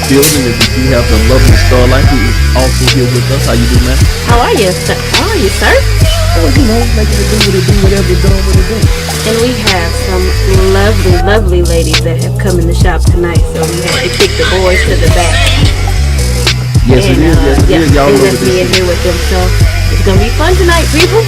building, and we do have the lovely Starlight who is also here with us. How you doing, man? How are you, sir? Oh, making it do whatever it's doing, what it do. And we have some lovely ladies that have come in the shop tonight, so we had to kick the boys to the back. Yes, it is. Yes, it is. Y'all know left me in here with them, so it's gonna be fun tonight, people.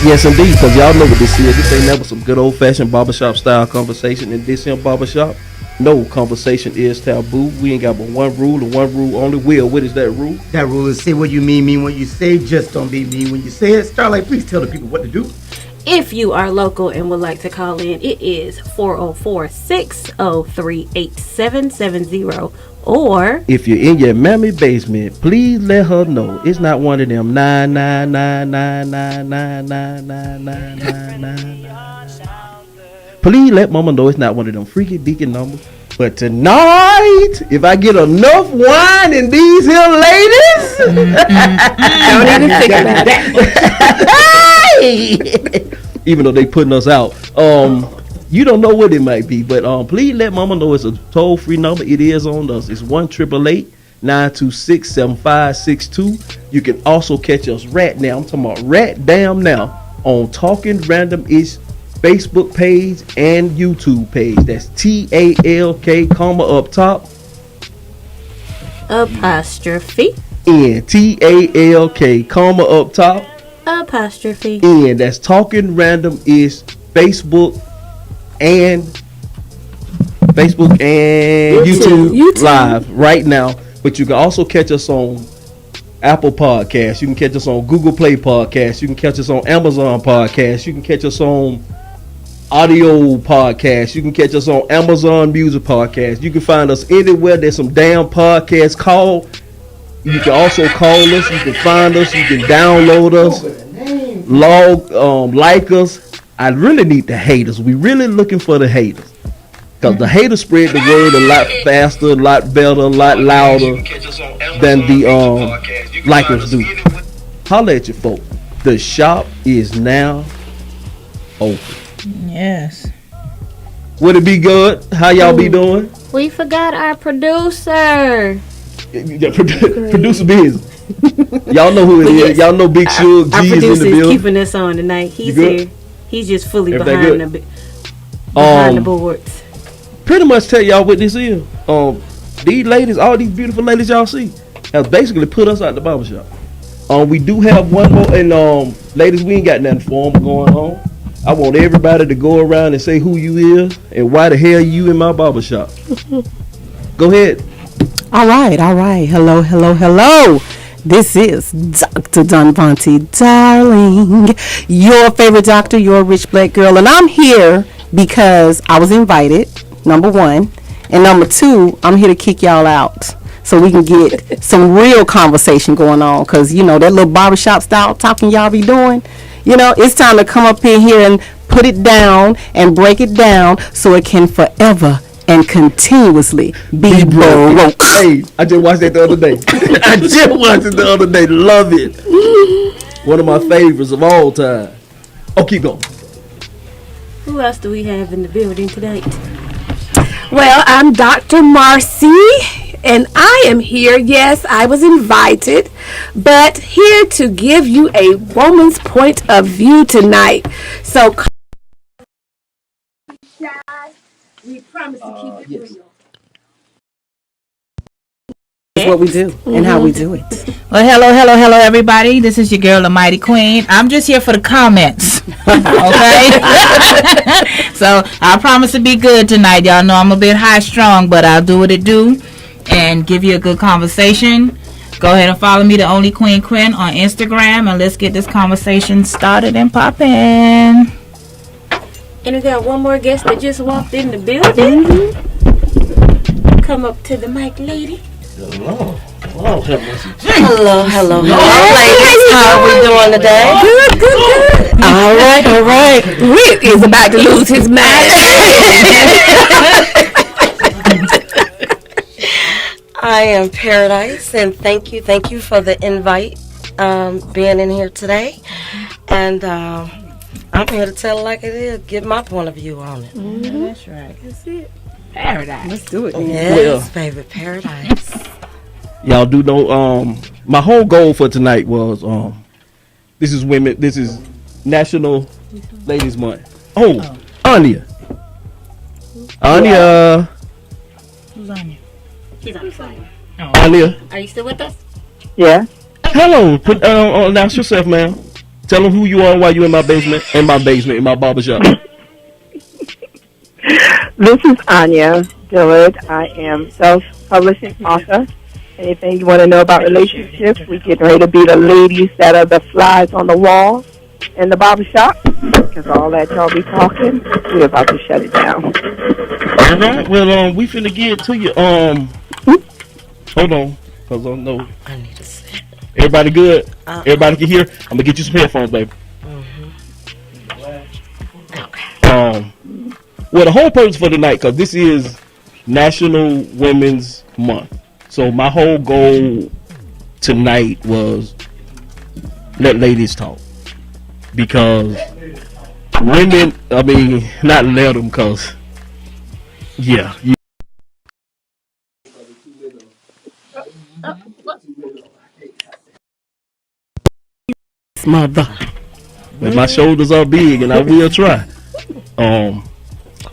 Yes, indeed, because y'all know what this is. This ain't never some good old-fashioned barbershop style conversation. In this here barbershop, no conversation is taboo. We ain't got but one rule and one rule only. Will, what is that rule? That rule is say what you mean what you say. Just don't be mean when you say it. Starlight, please tell the people what to do. If you are local and would like to call in, it is 404-603-8770. Or if you're in your mammy basement, please let her know it's not one of them 99999999999. Please let mama know it's not one of them freaky deacon numbers. But tonight, if I get enough wine in these here ladies, don't even think about it. Even though they putting us out, you don't know what it might be, but please let mama know it's a toll-free number. It is on us. It's 1-888-926-7562. You can also catch us right now. I'm talking about right damn now on Talking Random Ish Facebook page and YouTube page. That's TALK, comma up top, apostrophe N, TALK, comma up top, apostrophe N. That's Talking Random Ish Facebook and YouTube live right now. But you can also catch us on Apple Podcasts. You can catch us on Google Play Podcasts. You can catch us on Amazon Podcasts. You can catch us on Audio Podcasts. You can catch us on Amazon Music Podcasts. You can find us anywhere there's some damn podcasts called. You can also call us. You can find us. You can download us. Like us. I really need the haters. We really looking for the haters. Because the haters spread the word a lot faster, a lot better, a lot louder than the likers do. Holla at your folk. The shop is now open. Yes. Would it be good? How y'all be doing? We forgot our producer. Producer busy. Y'all know who it is. Y'all know Big Suge G is in the building. Our producer is keeping us on tonight. He's here. He's just fully behind the boards. Pretty much tell y'all what this is. These ladies, all these beautiful ladies y'all see, have basically put us out the barbershop. We do have one more, and ladies, we ain't got nothing for them going on. I want everybody to go around and say who you is and why the hell you in my barbershop. Go ahead. All right. Hello. This is Dr. Donvonte, darling, your favorite doctor, your rich black girl. And I'm here because I was invited, number one. And number two, I'm here to kick y'all out so we can get some real conversation going on. Because, you know, that little barbershop style talking y'all be doing, you know, it's time to come up in here and put it down and break it down so it can forever and continuously be broke. Hey, I just watched that the other day. Love it. One of my favorites of all time. Oh, keep going. Who else do we have in the building tonight? Well, I'm Dr. Marcy, and I am here. Yes, I was invited, but here to give you a woman's point of view tonight. So, we promise to keep it real. That's what we do and how we do it. Well, hello, everybody. This is your girl, the Mighty Queen. I'm just here for the comments, okay? So I promise to be good tonight. Y'all know I'm a bit high strung, but I'll do what it do and give you a good conversation. Go ahead and follow me, the Only Queen Quinn, on Instagram, and let's get this conversation started and popping. And we got one more guest that just walked in the building. Come up to the mic, lady. Hello, ladies. How are we doing today? Good. All right. Rick is about to lose his mind. I am Paradise, and thank you for the invite, being in here today. And I'm here to tell it like it is, give my point of view on it. Mm-hmm. That's right. That's it. Paradise. Let's do it. Well, favorite paradise. y'all do know. My whole goal for tonight was this is women. This is National Ladies Month. Oh, Anya. Anya. Who's on you? She's on the phone. Anya. Are you still with us? Yeah. Hello. Announce yourself, ma'am. Tell them who you are and why you in my basement. In my barbershop. This is Anya Dillard. I am self-publishing author. Anything you want to know about relationships, we're getting ready to be the ladies that are the flies on the wall in the barbershop. Because all that y'all be talking, we're about to shut it down. All right. Well, we finna get to you. Hold on. Cause I know. I need to sit. Everybody good? Everybody can hear? I'm gonna get you some headphones, baby. Okay. Well, the whole purpose for tonight, because this is National Women's Month. So my whole goal tonight was let ladies talk. Because women, I mean, not let them, because, yeah. Mother. But my shoulders are big, and I will try.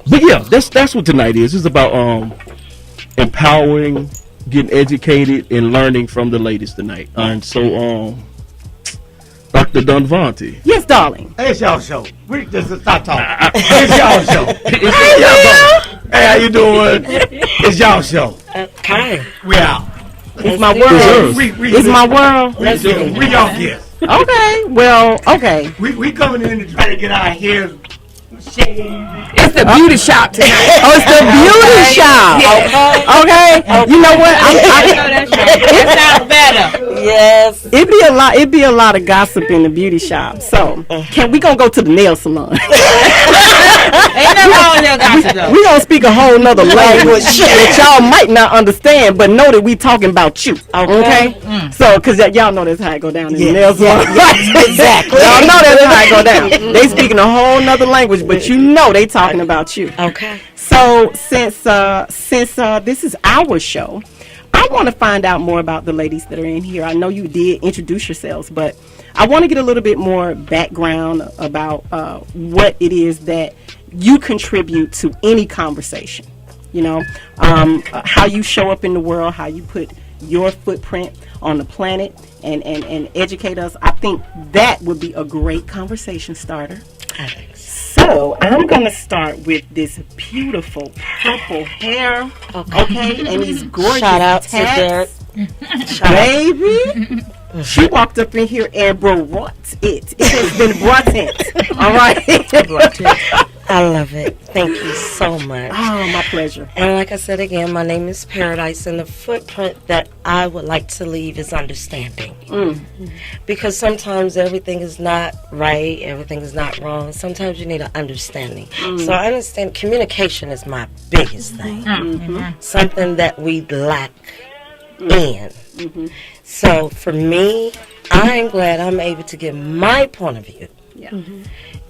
But yeah, that's what tonight is. It's about empowering, getting educated, and learning from the ladies tonight. And so, Dr. Dunvanti. Yes, darling. Hey, it's y'all show. We just stop talking. It's y'all show. Hey, how you doing? It's y'all show. Okay. We out. It's my world. It's my world. We y'all guess. Okay. Well, okay. We coming in to try to get our hair shaved. It's the beauty shop tonight. Oh, it's the beauty shop. Okay. You know what? That sounds better. Yes. It'd be a lot of gossip in the beauty shop. So, we gonna go to the nail salon? Ain't nothing wrong with that gossip though. We gonna speak a whole nother language that y'all might not understand, but know that we talking about you. Okay? So, cause y'all know that's how it go down in the nail salon. Exactly. Y'all know that's how it go down. They speaking a whole nother language, but you know they talking about you. Okay. So since this is our show, I want to find out more about the ladies that are in here. I know you did introduce yourselves, but I want to get a little bit more background about what it is that you contribute to any conversation. You know, how you show up in the world, how you put your footprint on the planet, and educate us. I think that would be a great conversation starter. So I'm gonna start with this beautiful purple hair, okay, and these gorgeous Shout out to tats. Derek. Baby, she walked up in here and brought it. It has been brought in. All right. I love it. Thank you so much. Oh, my pleasure. And like I said again, my name is Paradise, and the footprint that I would like to leave is understanding. Because sometimes everything is not right, everything is not wrong. Sometimes you need an understanding. So I understand communication is my biggest thing. Something that we lack in. So for me, I'm glad I'm able to give my point of view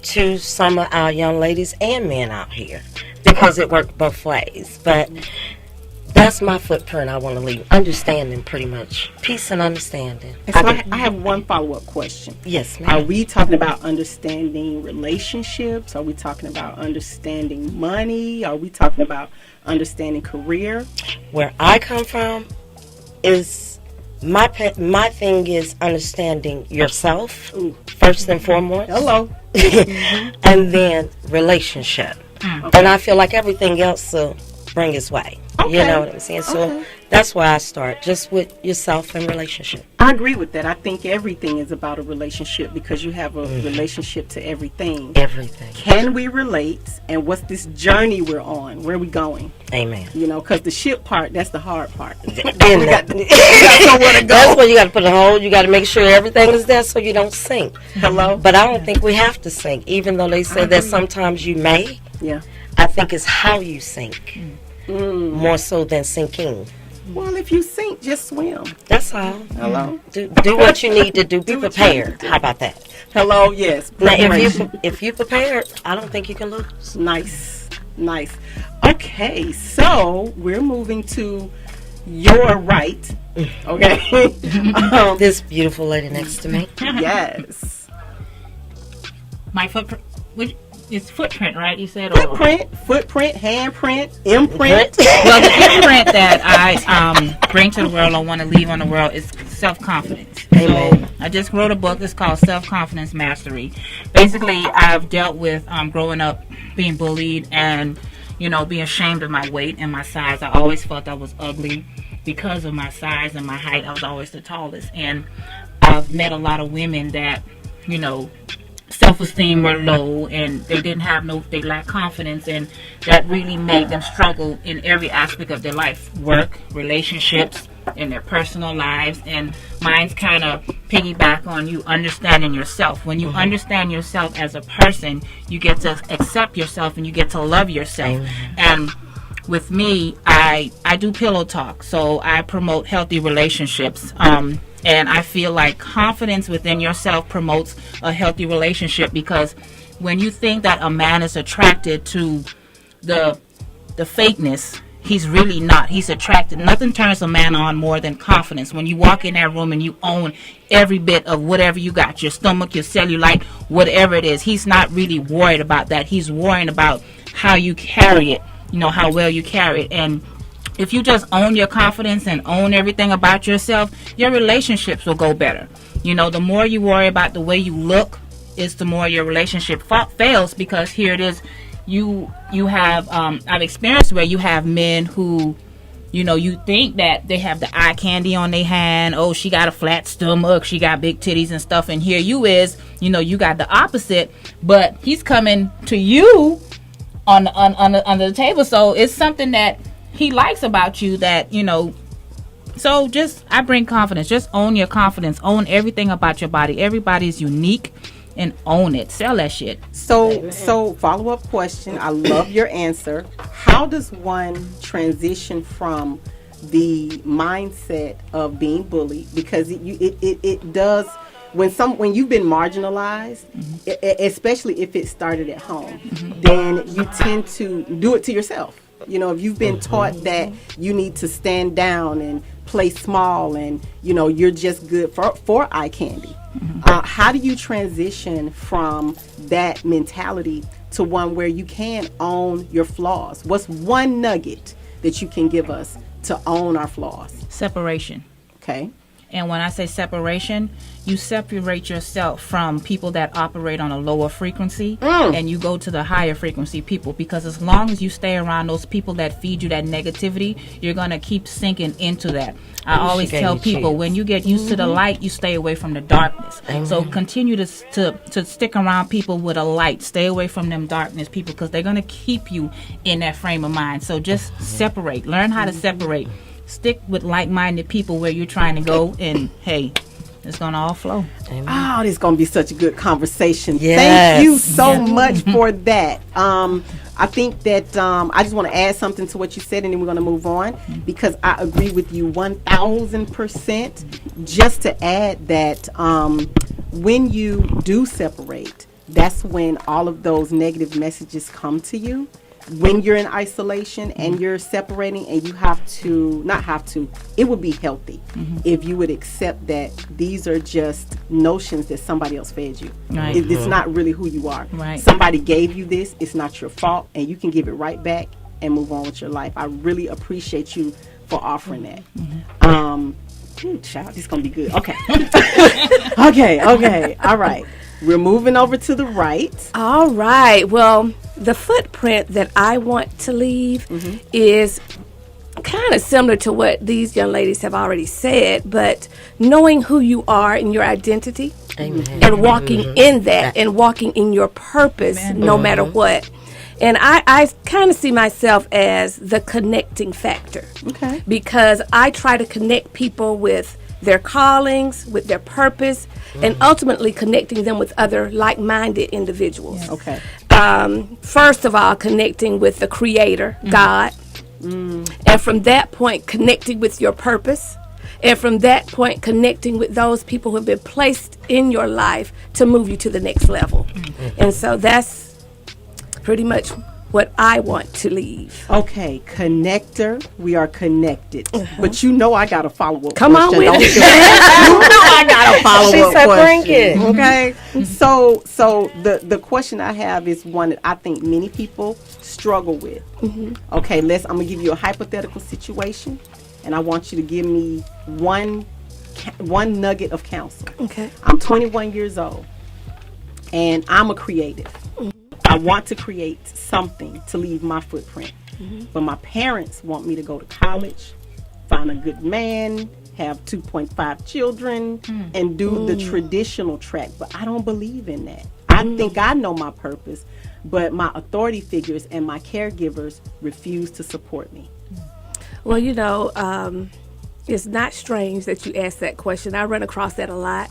to some of our young ladies and men out here, because it worked both ways. But that's my footprint I want to leave. Understanding, pretty much. Peace and understanding. And so I have one follow-up question. Yes, Are ma'am. we talking about understanding relationships? Are we talking about understanding money? Are we talking about understanding career? Where I come from is my thing is understanding yourself first and foremost. Hello. And then relationship. And I feel like everything else will bring its way. You know what I'm saying? So that's why I start, just with yourself and relationship. I agree with that. I think everything is about a relationship, because you have a relationship to everything. Everything. Can we relate? And what's this journey we're on? Where are we going? Amen. You know, because the ship part, that's the hard part. That's where you got to put a hole. You got to make sure everything is there so you don't sink. Hello? But I don't think we have to sink, even though they say that sometimes you may. Yeah. I think it's how you sink, more so than sinking. Well, if you sink, just swim. That's all. Hello? Do what you need to do. Be prepared. How about that? Hello? Yes. Now, Preparation. if you prepared, I don't think you can lose. Nice. Nice. Okay, so we're moving to your right. Okay. This beautiful lady next to me. Yes. My footprint. It's footprint, right? You said Footprint, handprint, imprint. Well, the imprint that I bring to the world or want to leave on the world is self-confidence. Amen. So I just wrote a book. It's called Self-Confidence Mastery. Basically, I've dealt with growing up being bullied and, being ashamed of my weight and my size. I always felt I was ugly because of my size and my height. I was always the tallest. And I've met a lot of women that, self-esteem were low and they lacked confidence, and that really made them struggle in every aspect of their life, work, relationships, in their personal lives. And mine's kind of piggyback on you understanding yourself. When you understand yourself as a person, you get to accept yourself and you get to love yourself. And with me, I do pillow talk, so I promote healthy relationships. And I feel like confidence within yourself promotes a healthy relationship, because when you think that a man is attracted to the fakeness, he's really not. He's attracted. Nothing turns a man on more than confidence. When you walk in that room and you own every bit of whatever you got, your stomach, your cellulite, whatever it is, he's not really worried about that. He's worrying about how you carry it, how well you carry it. And if you just own your confidence and own everything about yourself, your relationships will go better. The more you worry about the way you look, is the more your relationship fails, because here it is. You have, I've experienced where you have men who, you think that they have the eye candy on their hand. Oh, she got a flat stomach, she got big titties and stuff. And here you is, you got the opposite, but he's coming to you on under the table. So it's something that he likes about you that, so I bring confidence. Just own your confidence. Own everything about your body. Everybody is unique, and own it. Sell that shit. So follow-up question. I love your answer. How does one transition from the mindset of being bullied? Because it does, when you've been marginalized, especially if it started at home, then you tend to do it to yourself. If you've been taught that you need to stand down and play small and, you're just good for eye candy. How do you transition from that mentality to one where you can own your flaws? What's one nugget that you can give us to own our flaws? Separation. Okay. And when I say separation, you separate yourself from people that operate on a lower frequency, and you go to the higher frequency people, because as long as you stay around those people that feed you that negativity, you're going to keep sinking into that. I always tell people, when you get used to the light, you stay away from the darkness. So continue to stick around people with a light. Stay away from them darkness people, because they're going to keep you in that frame of mind. So just separate. Learn how to separate. Stick with like-minded people where you're trying to go, and hey, it's gonna all flow. Amen. Oh, this is gonna be such a good conversation. Yes. Thank you so much for that. I think that I just want to add something to what you said, and then we're going to move on, because I agree with you 1,000%. Just to add that when you do separate, that's when all of those negative messages come to you. When you're in isolation and you're separating, and you it would be healthy if you would accept that these are just notions that somebody else fed you. Right. It's not really who you are. Right. Somebody gave you this. It's not your fault, and you can give it right back and move on with your life. I really appreciate you for offering that. Child, this is going to be good. Okay. Okay. All right. We're moving over to the right. All right. Well, the footprint that I want to leave is kind of similar to what these young ladies have already said, but knowing who you are and your identity, and walking in that, and walking in your purpose, no matter what. And I kind of see myself as the connecting factor. Okay. Because I try to connect people with their callings, with their purpose, and ultimately connecting them with other like-minded individuals. Yes. Okay. First of all, connecting with the Creator, God. And from that point, connecting with your purpose. And from that point, connecting with those people who have been placed in your life to move you to the next level. And so that's pretty much what I want to leave. Okay, connector. We are connected. But you know I got a follow-up Come question. on with don't it. you? You know I got a follow-up said, question. bring it. Okay. So the question I have is one that I think many people struggle with. Okay, I'm going to give you a hypothetical situation, and I want you to give me one nugget of counsel. Okay. I'm 21 years old, and I'm a creative. I want to create something to leave my footprint. But my parents want me to go to college, find a good man, have 2.5 children, and do the traditional track. But I don't believe in that. I think I know my purpose, but my authority figures and my caregivers refuse to support me. Well, you know, it's not strange that you ask that question. I run across that a lot.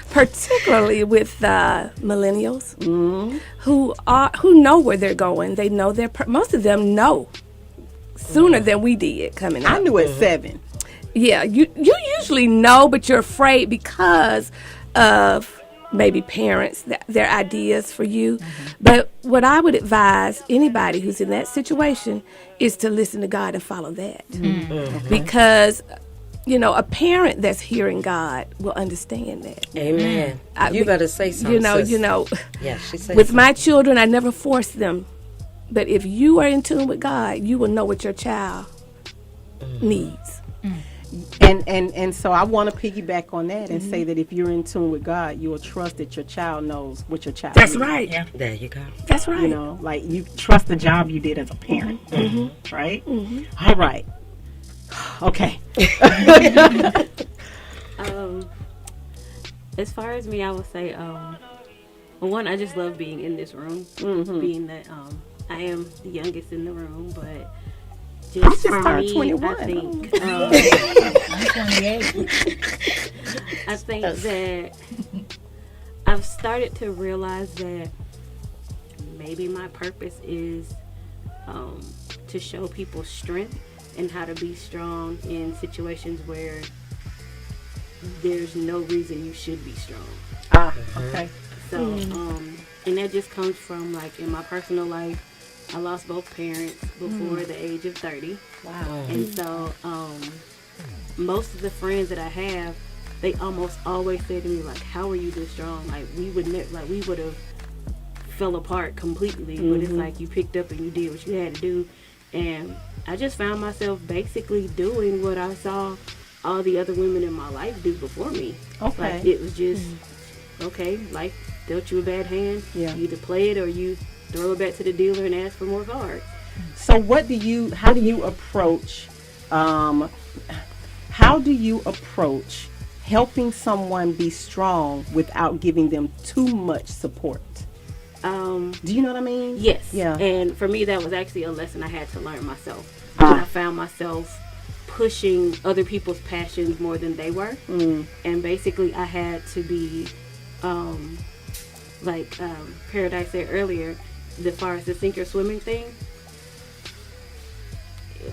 Particularly with millennials who know where they're going. They know most of them know sooner than we did coming up. I knew at 7. Yeah, you usually know, but you're afraid because of maybe parents, their ideas for you. But what I would advise anybody who's in that situation is to listen to God and follow that. Because, you know, a parent that's hearing God will understand that. Amen. You better say something. You know. Yeah, she said. With my children, I never force them. But if you are in tune with God, you will know what your child needs. And so I want to piggyback on that and say that if you're in tune with God, you will trust that your child knows what your child That's needs. right. Yeah. There you go. That's right. You know, like you trust the job you did as a parent, right? All right. Okay. As far as me, I would say, well, one, I just love being in this room, being that I am the youngest in the room, but just for me, 21. I think I'm 28. I think that I've started to realize that maybe my purpose is to show people strength and how to be strong in situations where there's no reason you should be strong. Okay. So, and that just comes from, like, in my personal life, I lost both parents before the age of 30. Wow. And so, most of the friends that I have, they almost always say to me, like, how are you this strong? Like, we would have fell apart completely, but it's like you picked up and you did what you had to do. And I just found myself basically doing what I saw all the other women in my life do before me. Okay. Like, it was just, okay, life dealt you a bad hand. Yeah. You either play it or you throw it back to the dealer and ask for more cards. So how do you approach helping someone be strong without giving them too much support? Do you know what I mean? Yes. Yeah. And for me, that was actually a lesson I had to learn myself. I found myself pushing other people's passions more than they were. And basically, I had to be, like Paradise said earlier, as far as the sink or swimming thing,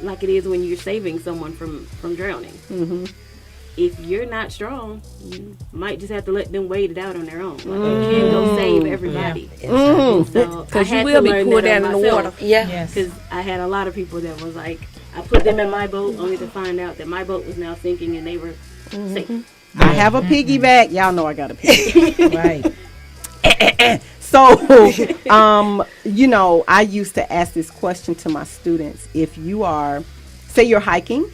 like it is when you're saving someone from drowning. If you're not strong, you might just have to let them wait it out on their own. Like, you can't go save everybody. Mm-hmm. So Because you will be pulled down in the water. Yeah. Because I had a lot of people that was like, I put them in my boat only to find out that my boat was now sinking and they were sinking. I have a piggyback. Y'all know I got a piggyback. Right. So, you know, I used to ask this question to my students. If you are, say you're hiking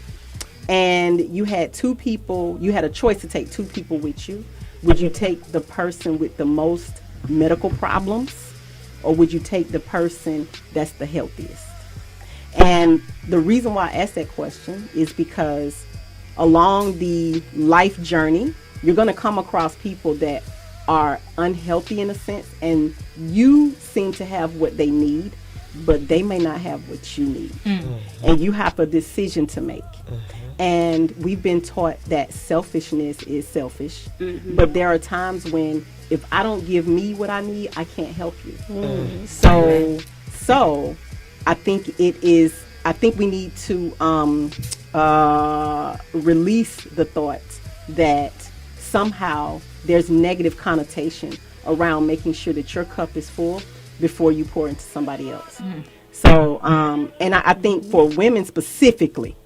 and you had a choice to take 2 people with you, would you take the person with the most medical problems or would you take the person that's the healthiest? And the reason why I asked that question is because along the life journey, you're going to come across people that are unhealthy in a sense, and you seem to have what they need, but they may not have what you need. And you have a decision to make. And we've been taught that selfishness is selfish, but there are times when if I don't give me what I need, I can't help you. So I think we need to release the thought that somehow there's negative connotation around making sure that your cup is full before you pour into somebody else. So, and I think for women specifically,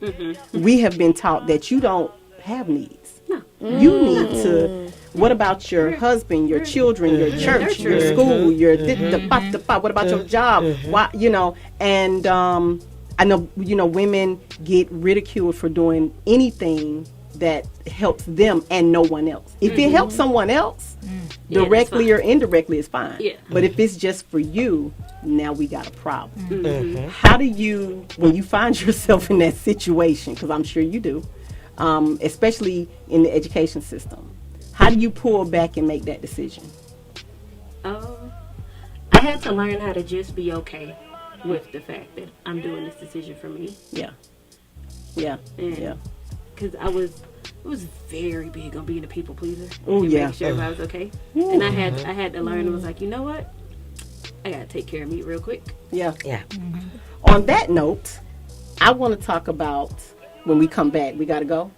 we have been taught that you don't have needs. No. You need to, what about your husband, your children, your church, your school, your, what about your job? Why, you know, and I know, you know, women get ridiculed for doing anything that helps them and no one else. If it helps someone else, directly or indirectly, it's fine. Yeah. But if it's just for you, now we got a problem. How do you, when you find yourself in that situation, because I'm sure you do, especially in the education system, how do you pull back and make that decision? I had to learn how to just be okay with the fact that I'm doing this decision for me. Yeah. Because I was very big on being a people pleaser. Oh yeah. Make sure everybody was okay. And I had to learn. It was like, you know what? I gotta take care of me real quick. Yeah. On that note, I want to talk about when we come back. We gotta go.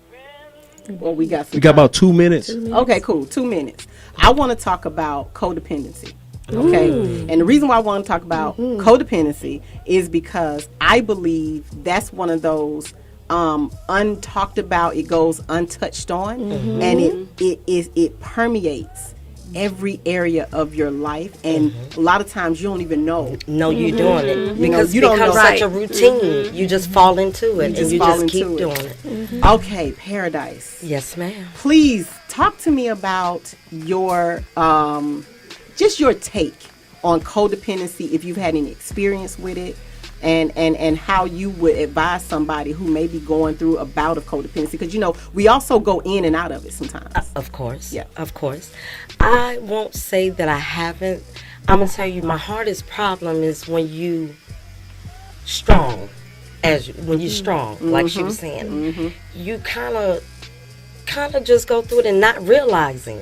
Well, we got about 2 minutes. Okay, cool. 2 minutes. I want to talk about codependency. Okay. And the reason why I want to talk about codependency is because I believe that's one of those untalked about, it goes untouched on, and it permeates every area of your life, and a lot of times you don't even know you're doing it because it becomes such a routine. You just fall into it and you just keep doing it. Okay, Paradise. Yes, ma'am. Please talk to me about your just your take on codependency, if you've had any experience with it, and how you would advise somebody who may be going through a bout of codependency, because you know we also go in and out of it sometimes. Of course. Yeah. Of course. I won't say that I haven't. I'm gonna tell you, my hardest problem is when you strong, when you're strong, like she was saying, you kind of just go through it and not realizing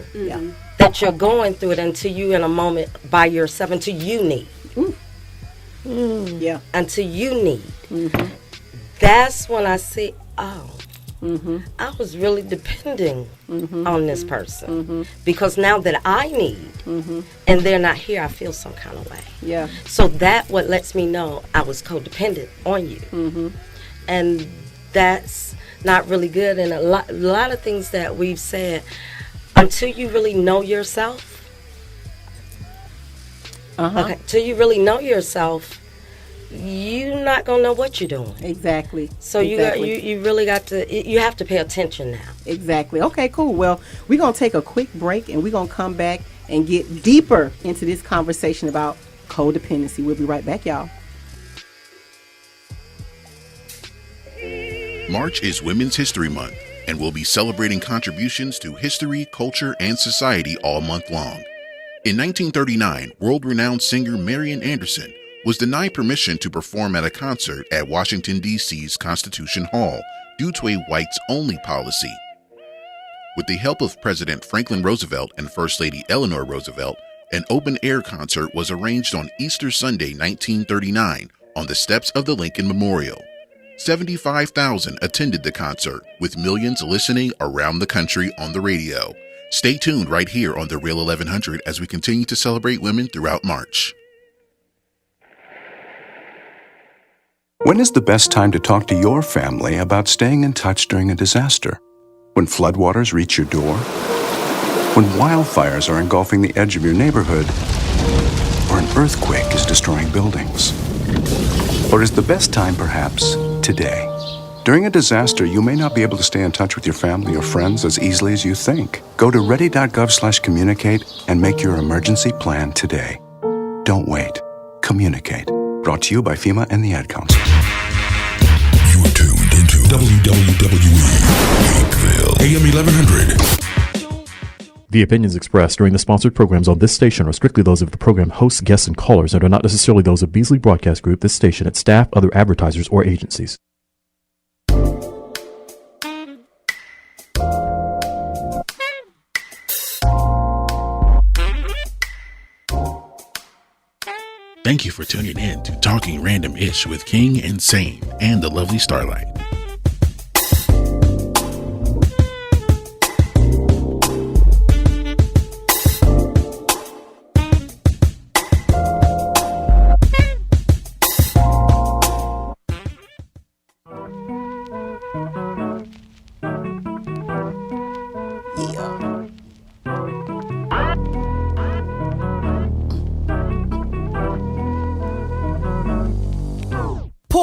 that you're going through it until you're in a moment by yourself, until you need. Until you need. That's when I say, I was really depending on this person, because now that I need and they're not here, I feel some kind of way. Yeah. So that what lets me know I was codependent on you, and that's not really good. And a lot of things that we've said, until you really know yourself. Okay, till you really know yourself, you're not gonna know what you're doing. Exactly. So you really got to, you have to pay attention now. Exactly. Okay, cool. Well, we're gonna take a quick break and we're gonna come back and get deeper into this conversation about codependency. We'll be right back, y'all. March is Women's History Month, and we'll be celebrating contributions to history, culture, and society all month long. In 1939, world-renowned singer Marian Anderson was denied permission to perform at a concert at Washington, D.C.'s Constitution Hall due to a whites-only policy. With the help of President Franklin Roosevelt and First Lady Eleanor Roosevelt, an open-air concert was arranged on Easter Sunday, 1939, on the steps of the Lincoln Memorial. 75,000 attended the concert, with millions listening around the country on the radio. Stay tuned right here on The Real 1100 as we continue to celebrate women throughout March. When is the best time to talk to your family about staying in touch during a disaster? When floodwaters reach your door? When wildfires are engulfing the edge of your neighborhood? Or an earthquake is destroying buildings? Or is the best time perhaps today? During a disaster, you may not be able to stay in touch with your family or friends as easily as you think. Go to ready.gov/communicate and make your emergency plan today. Don't wait. Communicate. Brought to you by FEMA and the Ad Council. You are tuned into WWE Lakeville, AM 1100. The opinions expressed during the sponsored programs on this station are strictly those of the program hosts, guests, and callers, and are not necessarily those of Beasley Broadcast Group, this station, its staff, other advertisers, or agencies. Thank you for tuning in to Talking Random-ish with King and Sane and the lovely Starlight.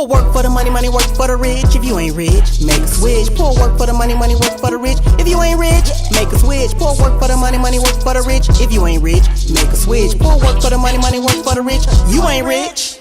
Poor work for the money, money work for the rich. If you ain't rich, make a switch. Poor work for the money, money work for the rich. If you ain't rich, make a switch. Poor work for the money, money work for the rich. If you ain't rich, make a switch. Poor work for the money, money work for the rich. You ain't rich.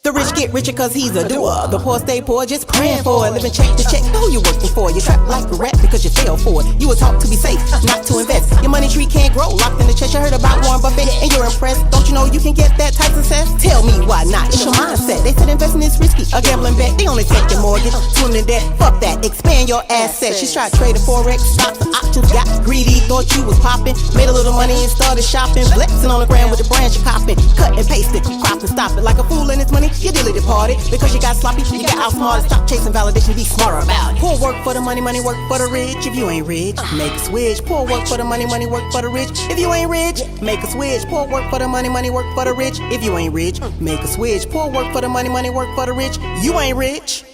The rich get richer cause he's a doer. The poor stay poor, just praying for it. Living check to check, who you working for? You're trapped like a rat because you fell for it. You were taught to be safe, not to invest. Your money tree can't grow, locked in the chest. You heard about Warren Buffett and you're impressed. Don't you know you can get that type of success? Tell me why not, it's your mindset. They said investing is risky, a gambling bet. They only take your mortgage, swim in debt. Fuck that, expand your assets. She tried trading forex, stocks and options. Got greedy, thought you was popping. Made a little money and started shopping. Flexing on the ground with the branch you copping. Cut and paste it, crop and stop it. Like a fool in his money, you dilly departed. Because you got sloppy, you got outsmarted. Stop chasing validation, be smart about it. Poor work for the money, money work for the rich. If you ain't rich, make a switch. Poor work for the money, money work for the rich. If you ain't rich, make a switch. Poor work for the money, money work for the rich. If you ain't rich, make a switch. Poor work for the money, money work for the rich. You ain't rich.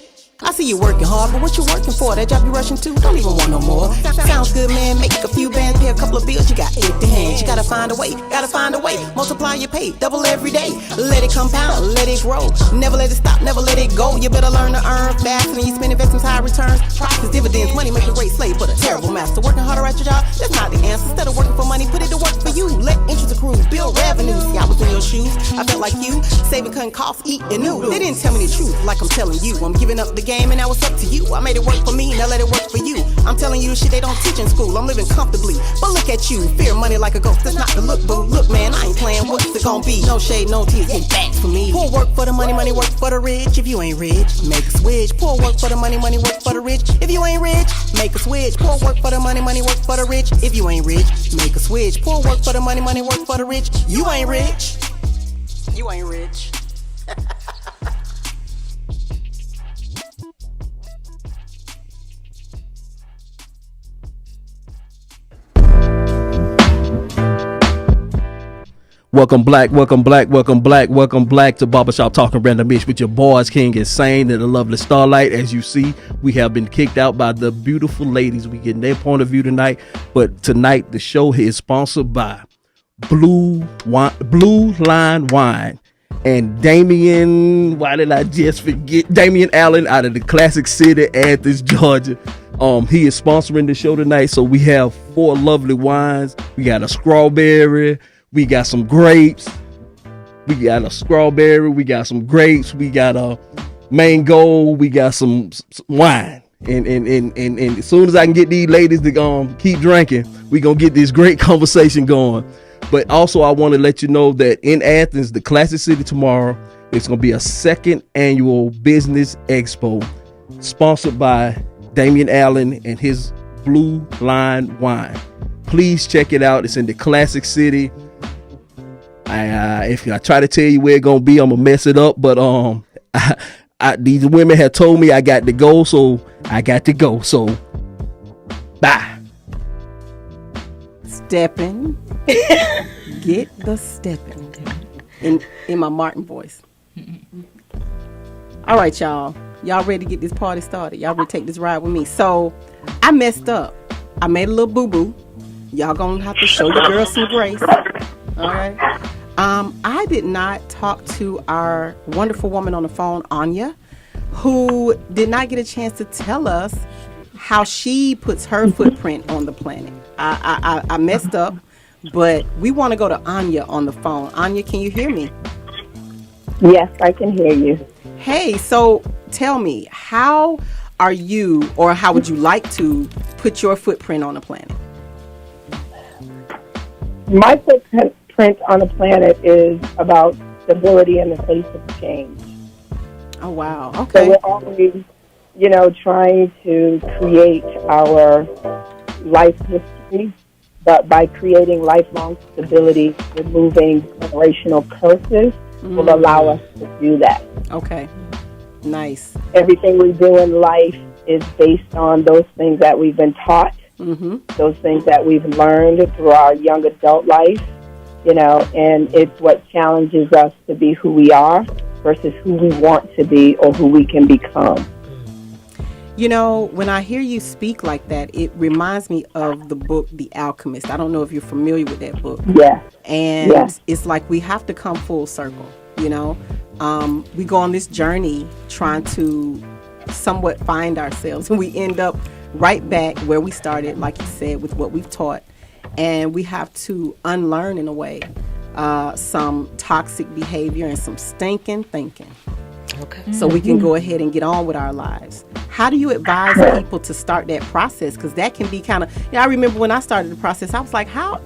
I see you working hard, but what you working for? That job you rushing to? Don't even want no more. Sounds good, man. Make a few bands, pay a couple of bills. You got empty hands. You gotta find a way. Multiply your pay, double every day. Let it compound, let it grow. Never let it stop, never let it go. You better learn to earn fast, and you spend investments, high returns. Profits, dividends, money make a great slave, but a terrible master. Working harder at your job, that's not the answer. Instead of working for money, put it to work for you. Let interest accrue, build revenue. See, I was in your shoes. I felt like you. Saving cutting costs, eating new. They didn't tell me the truth, like I'm telling you. I'm giving up the game and now it's up to you. I made it work for me, now let it work for you. I'm telling you the shit they don't teach in school. I'm living comfortably, but look at you. Fear money like a ghost, that's not the look, boo. Look, man, I ain't playing, what's it gonna be? No shade, no tears, get back for me. Poor work for the money, money work for the rich. If you ain't rich, make a switch. Poor work for the money, money work for the rich. If you ain't rich, make a switch. Poor work for the money, money work for the rich. If you ain't rich, make a switch. Poor work for the money, money work for the rich. You ain't rich. You ain't rich. Welcome black to Barbershop Talking Random Ish with your boys King Insane and the lovely Starlight. As you see, we have been kicked out by the beautiful ladies. We getting their point of view tonight, but tonight the show is sponsored by Blue Line Wine and Damian. Why did I just forget? Damian Allen out of the Classic City, Athens, Georgia. He is sponsoring the show tonight. So we have 4 lovely wines. We got a strawberry. We got some grapes. We got a strawberry. We got some grapes. We got a mango. We got some wine. And as soon as I can get these ladies to keep drinking, we gonna get this great conversation going. But also, I want to let you know that in Athens, the Classic City tomorrow, it's gonna be a 2nd annual business expo, sponsored by Damian Allen and his Blue Line Wine. Please check it out. It's in the Classic City. If I try to tell you where it's gonna be, I'm gonna mess it up. But these women have told me I got to go, so I got to go. So bye. Stepping. Get the stepping in my Martin voice. All right, y'all ready to get this party started? Y'all ready to take this ride with me? So I messed up. I made a little boo-boo. Y'all gonna have to show your girl some grace. All right. I did not talk to our wonderful woman on the phone, Anya, who did not get a chance to tell us how she puts her footprint on the planet. I messed up, but we want to go to Anya on the phone. Anya, can you hear me? Yes, I can hear you. Hey, so tell me, how are you, or how would you like to put your footprint on the planet? My footprint on the planet is about stability in the face of change. Oh, wow. Okay. So we're always, trying to create our life history, but by creating lifelong stability, removing generational curses will allow us to do that. Okay. Nice. Everything we do in life is based on those things that we've been taught, those things that we've learned through our young adult life, and it's what challenges us to be who we are versus who we want to be or who we can become. When I hear you speak like that, it reminds me of the book, The Alchemist. I don't know if you're familiar with that book. Yeah. And it's like we have to come full circle, we go on this journey trying to somewhat find ourselves, and we end up right back where we started, like you said, with what we've taught. And we have to unlearn, in a way, some toxic behavior and some stinking thinking. Okay. So we can go ahead and get on with our lives. How do you advise people to start that process? Because that can be kind of, I remember when I started the process, I was like, how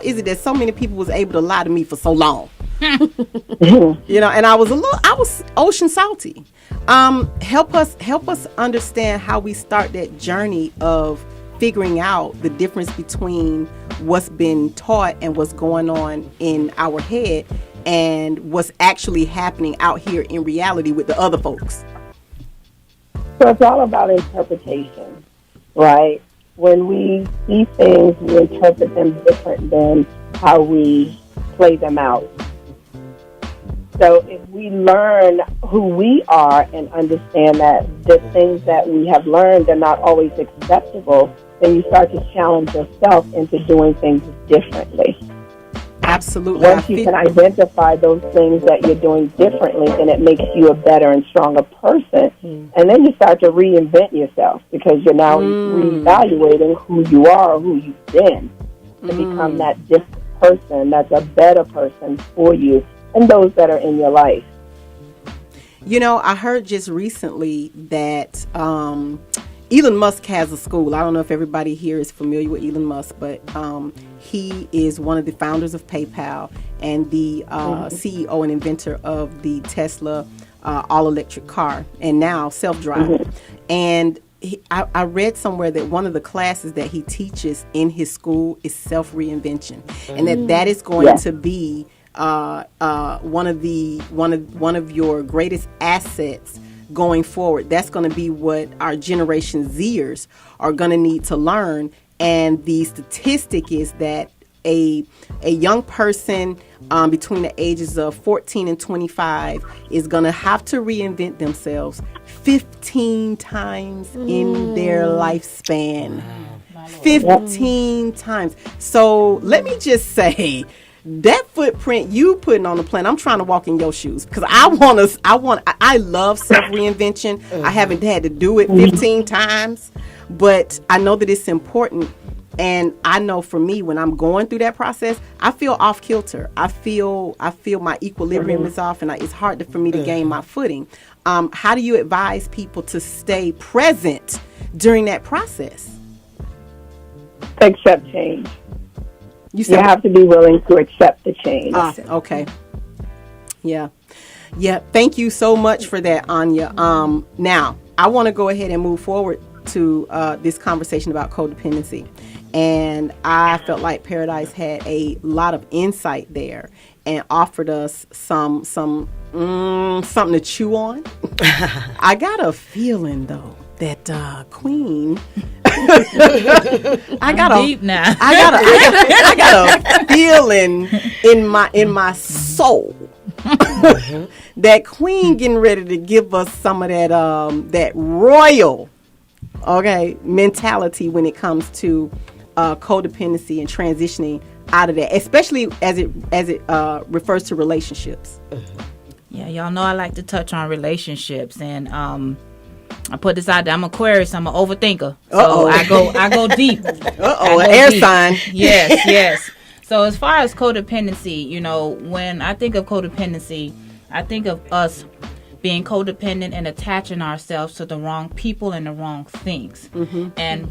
is it that so many people was able to lie to me for so long? And I was ocean salty. Help us understand how we start that journey of figuring out the difference between what's been taught and what's going on in our head and what's actually happening out here in reality with the other folks. So it's all about interpretation, right? When we see things, we interpret them different than how we play them out. So if we learn who we are and understand that the things that we have learned are not always acceptable, then you start to challenge yourself into doing things differently. Absolutely. Once you can identify those things that you're doing differently, then it makes you a better and stronger person. And then you start to reinvent yourself because you're now reevaluating who you are or who you've been to become that different person that's a better person for you and those that are in your life. I heard just recently that Elon Musk has a school. I don't know if everybody here is familiar with Elon Musk, but he is one of the founders of PayPal and the CEO and inventor of the Tesla all-electric car and now self-driving. And I read somewhere that one of the classes that he teaches in his school is self-reinvention, and that is going to be one of your greatest assets going forward. That's going to be what our Generation Zers are going to need to learn. And the statistic is that a young person between the ages of 14 and 25 is going to have to reinvent themselves 15 times in their lifespan. 15 times. So let me just say, that footprint you putting on the planet, I'm trying to walk in your shoes because I love self-reinvention. I haven't had to do it 15 times, but I know that it's important. And I know for me, when I'm going through that process, I feel off kilter. I feel my equilibrium is off, and it's hard for me to gain my footing. How do you advise people to stay present during that process? Accept change. You have to be willing to accept the change. Okay. Yeah. Thank you so much for that, Anya. Now, I want to go ahead and move forward to this conversation about codependency. And I felt like Paradise had a lot of insight there and offered us something to chew on. I got a feeling, though, that Queen... I got a feeling in my soul that Queen getting ready to give us some of that royal mentality when it comes to codependency and transitioning out of that, especially as it refers to relationships. Yeah, y'all know I like to touch on relationships, and I put this out there. I'm Aquarius. I'm an overthinker. So I go deep. An air sign. Yes. So as far as codependency, when I think of codependency, I think of us being codependent and attaching ourselves to the wrong people and the wrong things. And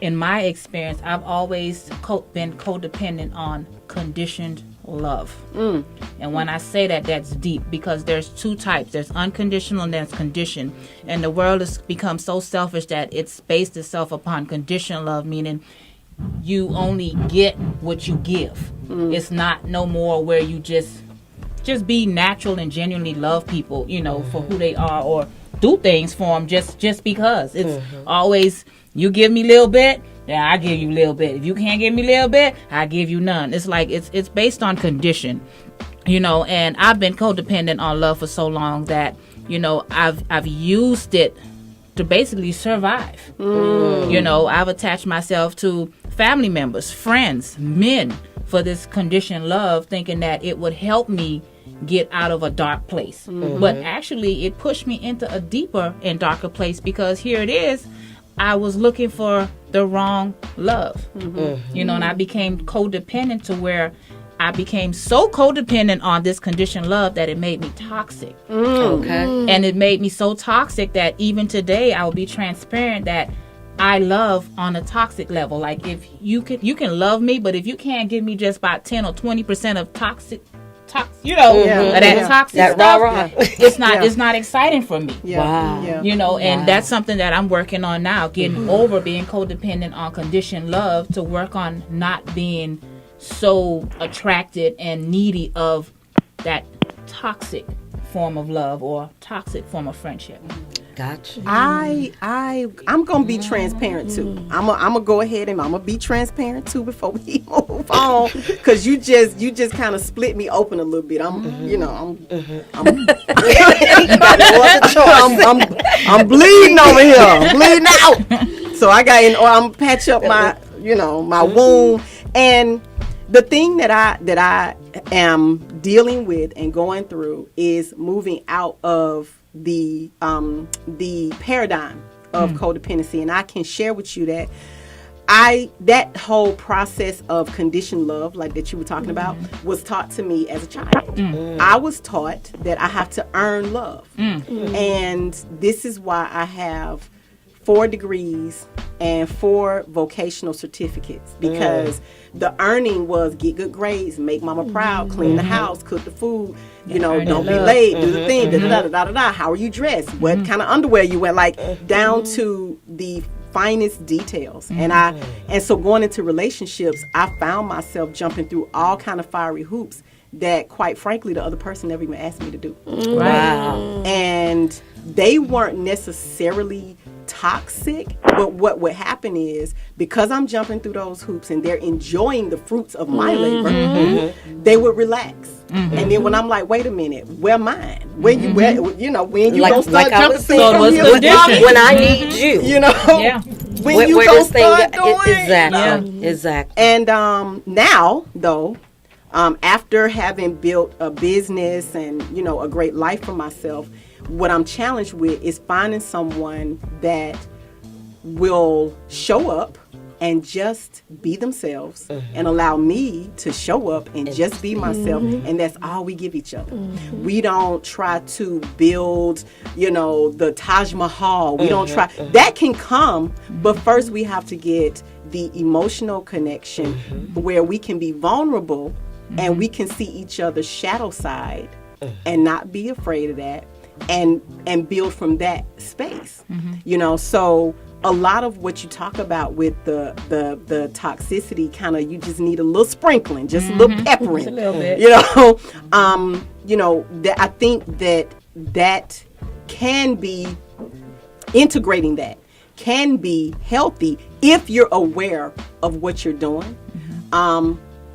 in my experience, I've always been codependent on conditioned love. And when I say that, that's deep, because there's two types. There's unconditional and there's conditioned. And the world has become so selfish that it's based itself upon conditional love, meaning you only get what you give. It's not no more where you just be natural and genuinely love people, for who they are, or do things for them just because. It's always, you give me a little bit, then I give you a little bit. If you can't give me a little bit, I give you none. It's like it's based on condition, and I've been codependent on love for so long that, I've used it to basically survive. I've attached myself to family members, friends, men, for this conditioned love, thinking that it would help me get out of a dark place. But actually, it pushed me into a deeper and darker place, because here it is, I was looking for the wrong love. You know, and I became codependent to where I became so codependent on this conditioned love that it made me toxic. And it made me so toxic that even today I will be transparent that I love on a toxic level. Like, if you can love me, but if you can't give me just about 10 or 20% of toxic, you know, that toxic stuff, it's not exciting for me. You know, and that's something that I'm working on now, getting over being codependent on conditioned love, to work on not being so attracted and needy of that toxic form of love or toxic form of friendship. Gotcha. I'm gonna be transparent too. I'm gonna go ahead and I'm gonna be transparent too before we move on, because you just kind of split me open a little bit. I'm bleeding over here. I'm bleeding out. So I got I'm patch up my my wound. And the thing that I am dealing with and going through is moving out of the paradigm of codependency. And I can share with you that that whole process of conditioned love, like that you were talking about, was taught to me as a child. I was taught that I have to earn love. And this is why I have 4 degrees and 4 vocational certificates, because the earning was get good grades, make mama proud, clean the house, cook the food, don't be late, do the thing, da-da-da-da-da-da. How are you dressed? What kind of underwear you wear? Like, down to the finest details. And so going into relationships, I found myself jumping through all kind of fiery hoops that, quite frankly, the other person never even asked me to do. Wow. And they weren't necessarily toxic, but what would happen is, because I'm jumping through those hoops and they're enjoying the fruits of my labor, they would relax. And then when I'm like, wait a minute, where mine? When you when you gonna start jumping through when I need you, when you gonna start doing exactly. And now though, after having built a business and a great life for myself, what I'm challenged with is finding someone that will show up and just be themselves and allow me to show up and just be myself. And that's all we give each other. We don't try to build, the Taj Mahal. We don't try. That can come, but first we have to get the emotional connection where we can be vulnerable and we can see each other's shadow side and not be afraid of that. And build from that space, So a lot of what you talk about with the toxicity, kind of, you just need a little sprinkling, just a little peppering, just a little bit. That I think that can be integrating, that can be healthy if you're aware of what you're doing.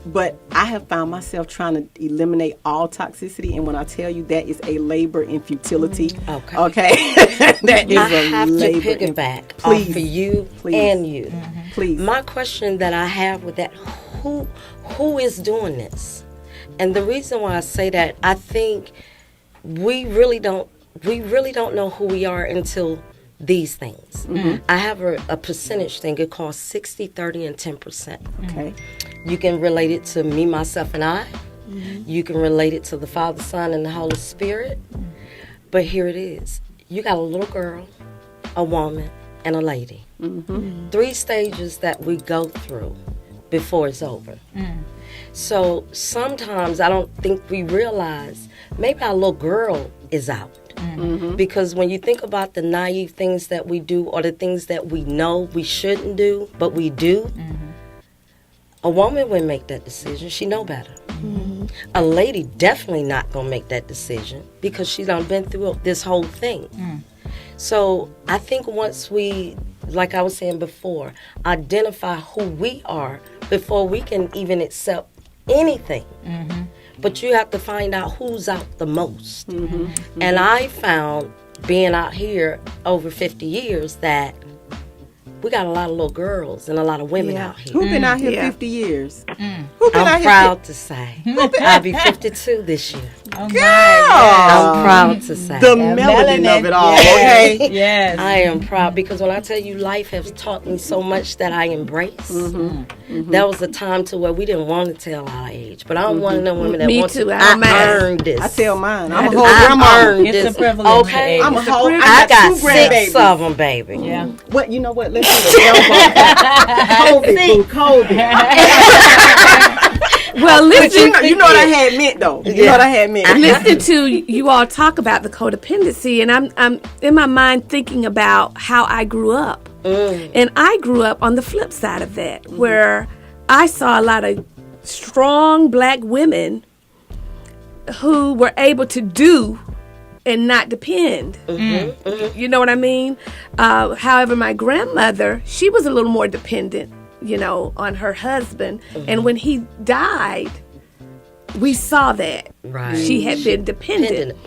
But I have found myself trying to eliminate all toxicity, and when I tell you, that is a labor in futility. Okay. That is I have to piggyback off of you and you. Please. My question that I have with that, who is doing this? And the reason why I say that, I think we really don't know who we are until these things. I have a percentage thing. It calls 60, 30, and 10%. Okay. You can relate it to me, myself, and I. You can relate it to the Father, Son, and the Holy Spirit. But here it is. You got a little girl, a woman, and a lady. 3 stages that we go through before it's over. So sometimes I don't think we realize maybe our little girl is out. Because when you think about the naive things that we do, or the things that we know we shouldn't do, but we do, a woman wouldn't make that decision. She know better. A lady definitely not going to make that decision, because she's done been through this whole thing. So I think once we, like I was saying before, identify who we are before we can even accept anything. But you have to find out who's out the most. And I found, being out here over 50 years, that we got a lot of little girls and a lot of women out here. Who been out here 50 years? Who been out I'm here proud to say. I'll be 52 this year. Oh, Girl! I'm proud to say. The melody of it all, okay? Yes. I am proud because when I tell you life has taught me so much that I embrace, that was a time to where we didn't want to tell our age. But I'm one of them women that Me wants too. to. I earned this. I tell mine. I'm a whole I grandma. earned It's this. a privilege. Okay. I'm a whole. I got two 6 grandbabies. of them, baby. Yeah. What? You know what? Let's do the elbow. COVID. Well, listen. You know what I had meant though. You know what I had meant. Listen to you all talk about the codependency, and I'm in my mind thinking about how I grew up, and I grew up on the flip side of that, where I saw a lot of strong black women who were able to do and not depend. You know what I mean? However, my grandmother, she was a little more dependent, on her husband. And when he died, we saw that. Right. She had been dependent.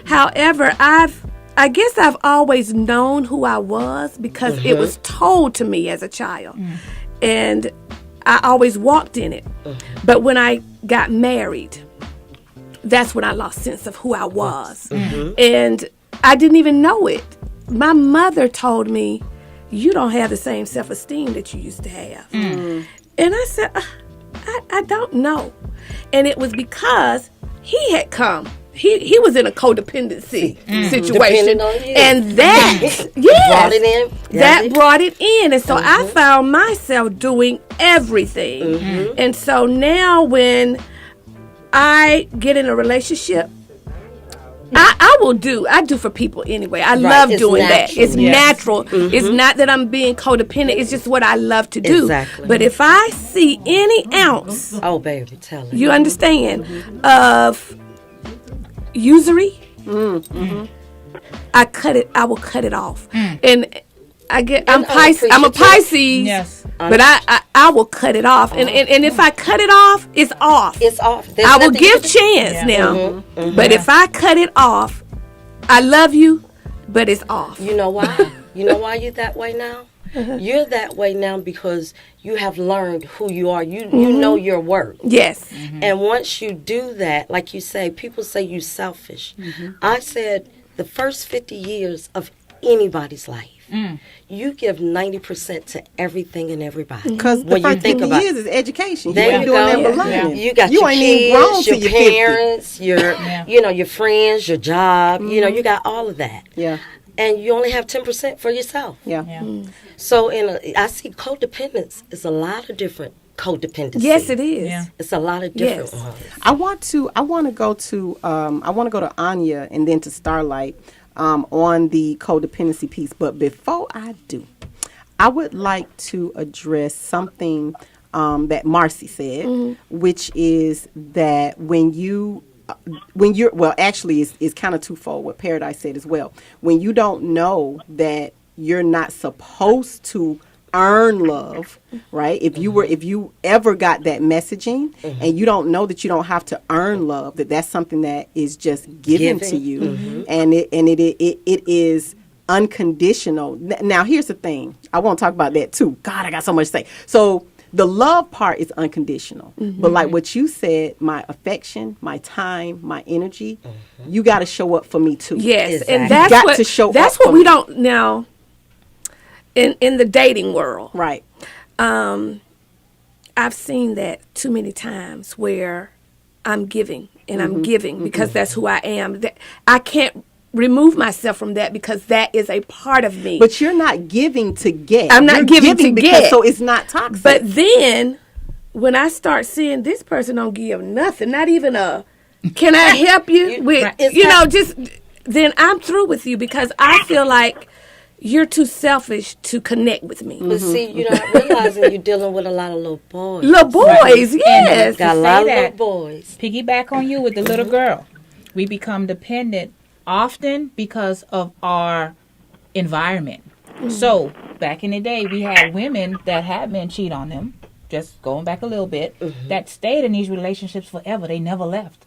However, I guess I've always known who I was because it was told to me as a child. And I always walked in it. But when I got married, that's when I lost sense of who I was. And I didn't even know it. My mother told me, you don't have the same self-esteem that you used to have. And I said, I don't know. And it was because he had come. He was in a codependency situation. On you. And that, Brought it in. that brought it in. And so I found myself doing everything. And so now when I get in a relationship, I do for people anyway. I love doing that. It's natural. It's not that I'm being codependent. It's just what I love to do. Exactly. But if I see any ounce, Oh, baby, tell it. you understand, of usury, I will cut it off. And I'm a Pisces. Yes. But I will cut it off, and if I cut it off, it's off. It's off. I will give chance now, but if I cut it off, I love you, but it's off. You know why? You know why you're that way now? You're that way now because you have learned who you are. You know your worth. Yes. And once you do that, like you say, people say you're selfish. I said the first 50 years of anybody's life, you give 90% to everything and everybody. Because the when first you think 50 about years is education. You there ain't you doing go. nothing but learning. You got you your ain't kids, even grown till your you're 50. parents, your your friends, your job. You got all of that. Yeah. And you only have 10% for yourself. Yeah. So I see codependence is a lot of different codependency. Yes, it is. Yeah. It's a lot of different ones. I want to go to Anya and then to Starlight on the codependency piece. But before I do, I would like to address something that Marcy said, which is that when you're actually it's kind of twofold what Paradise said as well. When you don't know that you're not supposed to earn love, right? If you ever got that messaging and you don't know that you don't have to earn love, that's something that is just given to you, and it is unconditional. Now here's the thing. I want to talk about that too. God, I got so much to say. So the love part is unconditional, but like what you said, my affection, my time, my energy, you got to show up for me too. Yes, Exactly. and that's Got what to show that's up what for we me. don't now. In the dating world, Right. I've seen that too many times where I'm giving and I'm giving because that's who I am. That I can't remove myself from that because that is a part of me. But you're not giving to get. I'm not You're giving to because, get. so it's not toxic. But then when I start seeing this person don't give nothing, not even a can I help you with just then I'm through with you because I feel like you're too selfish to connect with me. But see, you're not realizing you're dealing with a lot of little boys. Little boys, yes. Got a lot of little boys. Piggyback on you with the little girl. We become dependent often because of our environment. So back in the day, we had women that had men cheat on them. Just going back a little bit, that stayed in these relationships forever. They never left.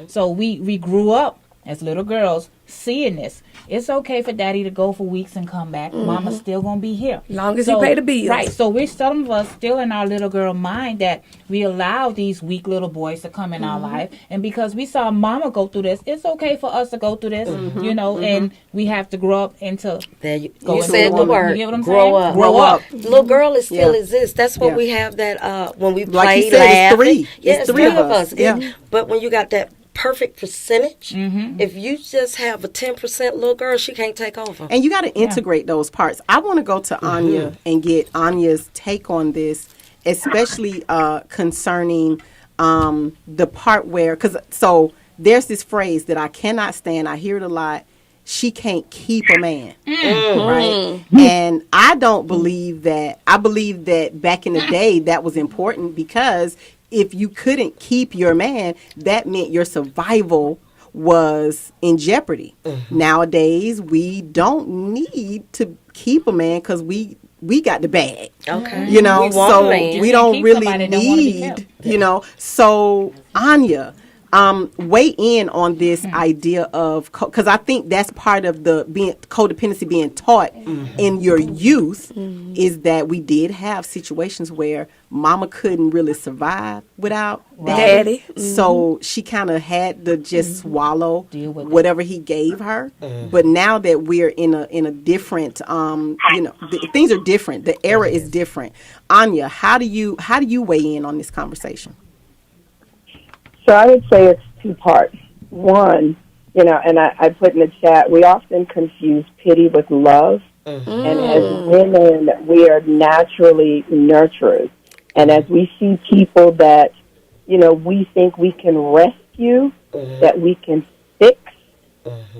So we grew up as little girls seeing this. It's okay for daddy to go for weeks and come back. Mama's still going to be here. Long as you pay the bills. Right. So we're some of us still in our little girl mind that we allow these weak little boys to come in our life. And because we saw mama go through this, it's okay for us to go through this, you know, and we have to grow up into. There you said the word. You get what I'm grow saying? up. Grow up. Little girl is still exists. That's what we have that when we Like play, you said, laugh. it's three. Yeah, It's three of us. Yeah. But when you got that perfect percentage, if you just have a 10% little girl, she can't take over. And you got to integrate those parts. I want to go to Anya and get Anya's take on this, especially concerning the part where, so there's this phrase that I cannot stand. I hear it a lot. She can't keep a man, right? And I don't believe that. I believe that back in the day that was important, because if you couldn't keep your man, that meant your survival was in jeopardy. Nowadays, we don't need to keep a man because we got the bag. Okay. You know, so we don't really need, you know. So, Anya, weigh in on this idea of, because I think that's part of the codependency being taught in your youth, is that we did have situations where mama couldn't really survive without daddy. So she kind of had to just swallow whatever he gave her. But now that we're in a different, you know, things are different. The era is different. Anya, how do you weigh in on this conversation? So I would say it's two parts. One, you know, and I put in the chat, we often confuse pity with love. And as women, we are naturally nurturers. And as we see people that, you know, we think we can rescue, that we can fix,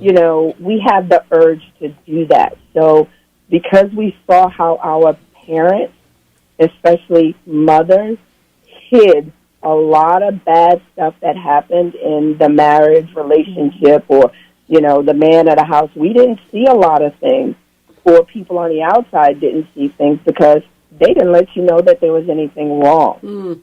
you know, we have the urge to do that. So because we saw how our parents, especially mothers, hid a lot of bad stuff that happened in the marriage relationship, or, you know, the man of the house. We didn't see a lot of things, or people on the outside didn't see things because they didn't let you know that there was anything wrong.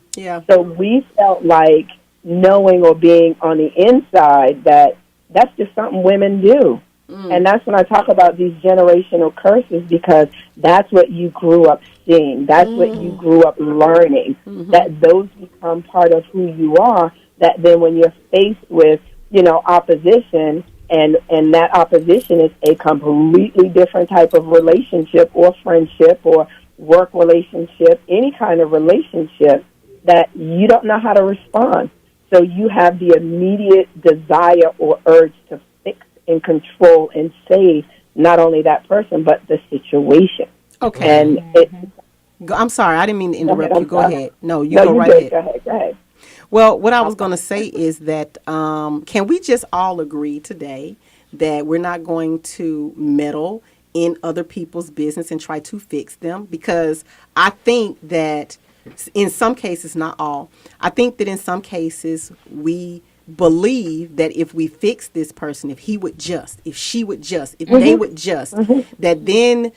So we felt like knowing or being on the inside that that's just something women do. And that's when I talk about these generational curses, because that's what you grew up seeing. That's what you grew up learning, that those become part of who you are, that then when you're faced with, you know, opposition, and that opposition is a completely different type of relationship or friendship or work relationship, any kind of relationship, that you don't know how to respond. So you have the immediate desire or urge to fix and control and save not only that person, but the situation. Okay. And I'm sorry, I didn't mean to interrupt you. Go ahead. No, you go you right good. ahead. Go ahead. Well, what I was going to say is that can we just all agree today that we're not going to meddle in other people's business and try to fix them? Because I think that in some cases, not all, I think that in some cases we believe that if we fix this person, if he would just, if she would just, if they would just, that then,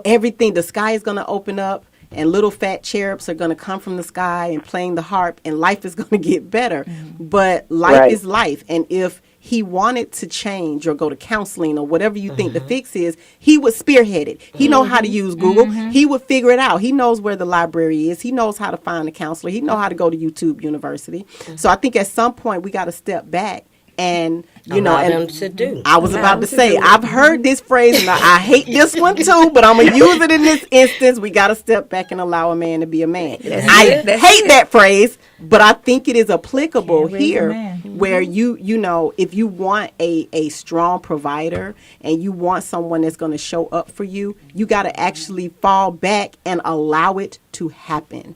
everything, the sky is going to open up and little fat cherubs are going to come from the sky and playing the harp, and life is going to get better. But life is life. And if he wanted to change or go to counseling or whatever you think the fix is, he would spearhead it. He know how to use Google. He would figure it out. He knows where the library is. He knows how to find a counselor. He know how to go to YouTube University. So I think at some point we got to step back and, you know, and to do. I was about to say, I've heard this phrase, and I hate this one too, but I'm going to use it in this instance. We got to step back and allow a man to be a man. I hate that phrase, but I think it is applicable here, where you know, if you want a strong provider and you want someone that's going to show up for you, you got to actually fall back and allow it to happen.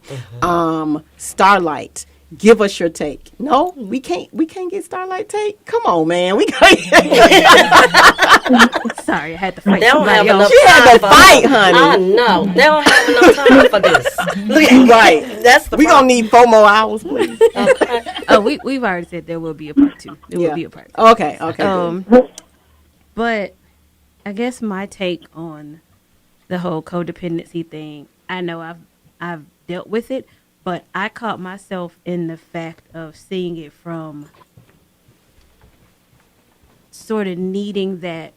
Starlight, give us your take. No, we can't get Starlight take. Come on, man. We got Sorry, I had to fight. They don't have somebody enough else. She had to time fight, for honey. I know. They don't have enough time for this. Right. That's the We gonna need 4 more hours, please. Oh, we've already said there will be a part 2. There will be a part 2. Okay. Good. But I guess my take on the whole codependency thing, I know I've dealt with it, but I caught myself in the fact of seeing it from sort of needing that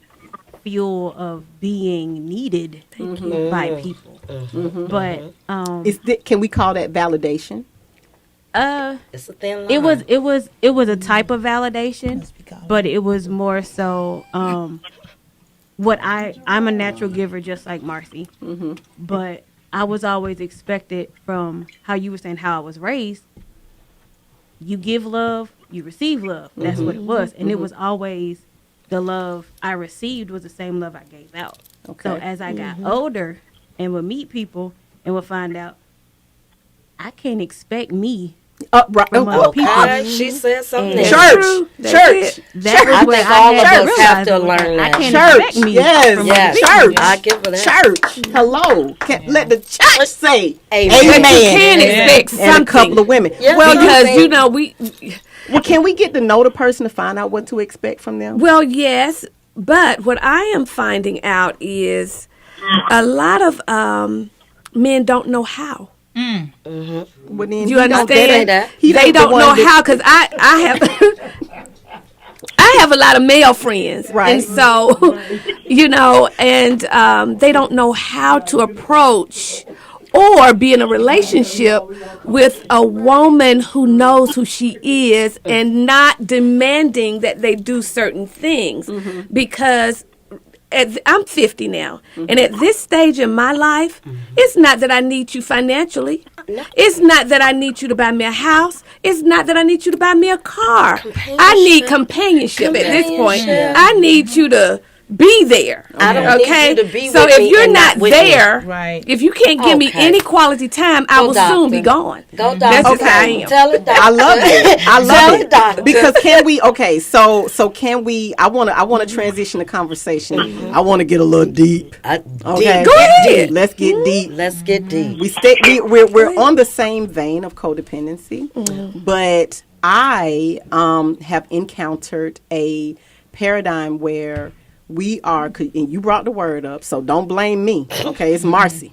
fuel of being needed by people. But can we call that validation? It's a thin line. It was a type of validation, but it was more so I'm a natural giver just like Marcy. But I was always expected from how you were saying how I was raised. You give love, you receive love. That's what it was. And it was always the love I received was the same love I gave out. So as I got older and would meet people and would find out I can't expect me from other people. She said something. Church. That was I what think I all of had to us have to realize. learn I that. can't expect me from other people. Church. I give her that. Church. Hello. Let the church say Amen. You can expect something. And a couple of women. Yeah, Well, Because well, can we get to know the person to find out what to expect from them? Well, yes, but what I am finding out is a lot of men don't know how. Well, then You understand? He They don't know how, because I have I have a lot of male friends, Right. and so and they don't know how to approach or be in a relationship with a woman who knows who she is and not demanding that they do certain things, because I'm 50 now, and at this stage in my life, it's not that I need you financially. It's not that I need you to buy me a house. It's not that I need you to buy me a car. I need companionship at this point. I need you to be there. I don't need you to be so with if me you're and not not with there, Right. if you can't give me any quality time, I will soon be gone. Go, doctor. That's just how I am. Tell it, doctor. I love it. I love Tell it. it, doctor. Because can we? Okay, so can we? I want to transition the conversation. I want to get a little deep. Okay, Go ahead. Let's get deep. Let's get deep. We're on the same vein of codependency, but I have encountered a paradigm where we are, and you brought the word up, so don't blame me. Okay, it's Marcy.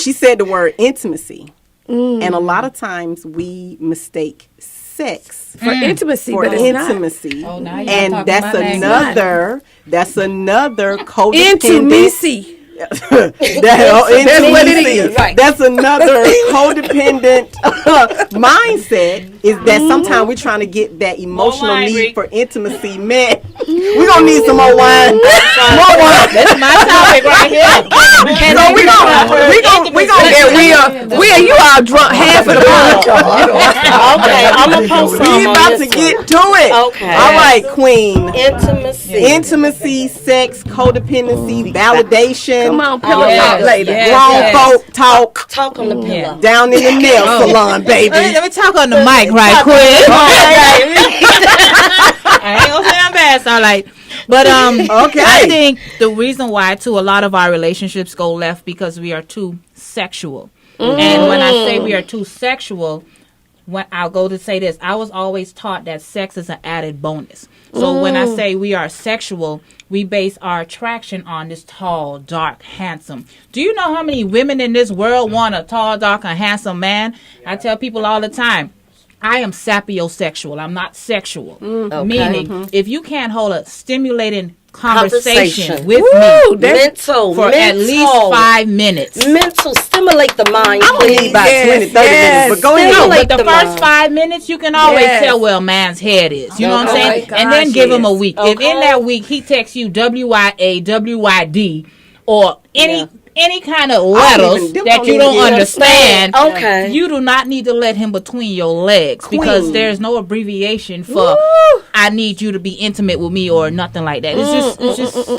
She said the word intimacy, and a lot of times we mistake sex For intimacy, for but it's intimacy, Oh, now y'all and talking that's my language. another codependent. Intimacy. That's what it is. Right. That's another codependent mindset. Is that sometimes we're trying to get that emotional wine, need Rick. for intimacy met. We're gonna need some more wine. More wine. That's my topic right here. So we gonna get You all drunk half of the bottle. Okay, I'm going to post some We on about this to get one. to it. Okay. All right, Queen. Intimacy. Sex, codependency, validation. Come on, pillow Yes, talk later. yes. Grown folk talk Talk on the pillow. down in the nail salon, baby. Let me talk on the mic right quick. I ain't gonna say I'm bad, Starlight. But Okay. I think the reason why too a lot of our relationships go left because we are too sexual. And when I say we are too sexual, when I'll go to say this, I was always taught that sex is an added bonus. So when I say we are sexual, we base our attraction on this tall, dark, handsome. Do you know how many women in this world want a tall, dark, and handsome man? I tell people all the time, I am sapiosexual. I'm not sexual. Meaning, if you can't hold a stimulating conversation with me Mental. for at least 5 minutes. Mental. Stimulate the mind, I'm gonna need please. about 20, 30 minutes, but go ahead. No, Stimulate but the the first mind. 5 minutes, you can always tell where a man's head is. You know what I'm Okay. saying? Oh my And then gosh, give him a yes. week. If in that week he texts you WYA, WYD, or any kind of letters them that don't you even don't get understand, Okay. you do not need to let him between your legs because there's no abbreviation for I need you to be intimate with me or nothing like that.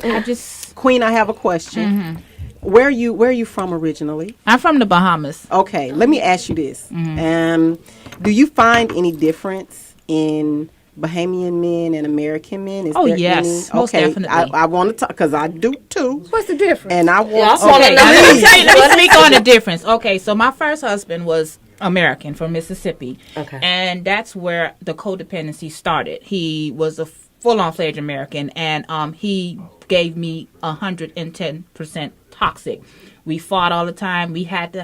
I just Queen, I have a question. Where are you from originally? I'm from the Bahamas. Okay, let me ask you this. Do you find any difference in Bahamian men and American men? Is Oh, there yes, any? most definitely. I want to talk because I do too. What's the difference? And I want. Okay, now let me speak on the difference. Okay, so my first husband was American from Mississippi. Okay. And that's where the codependency started. He was a full-on fledged American, and he gave me 110% toxic. We fought all the time. We had to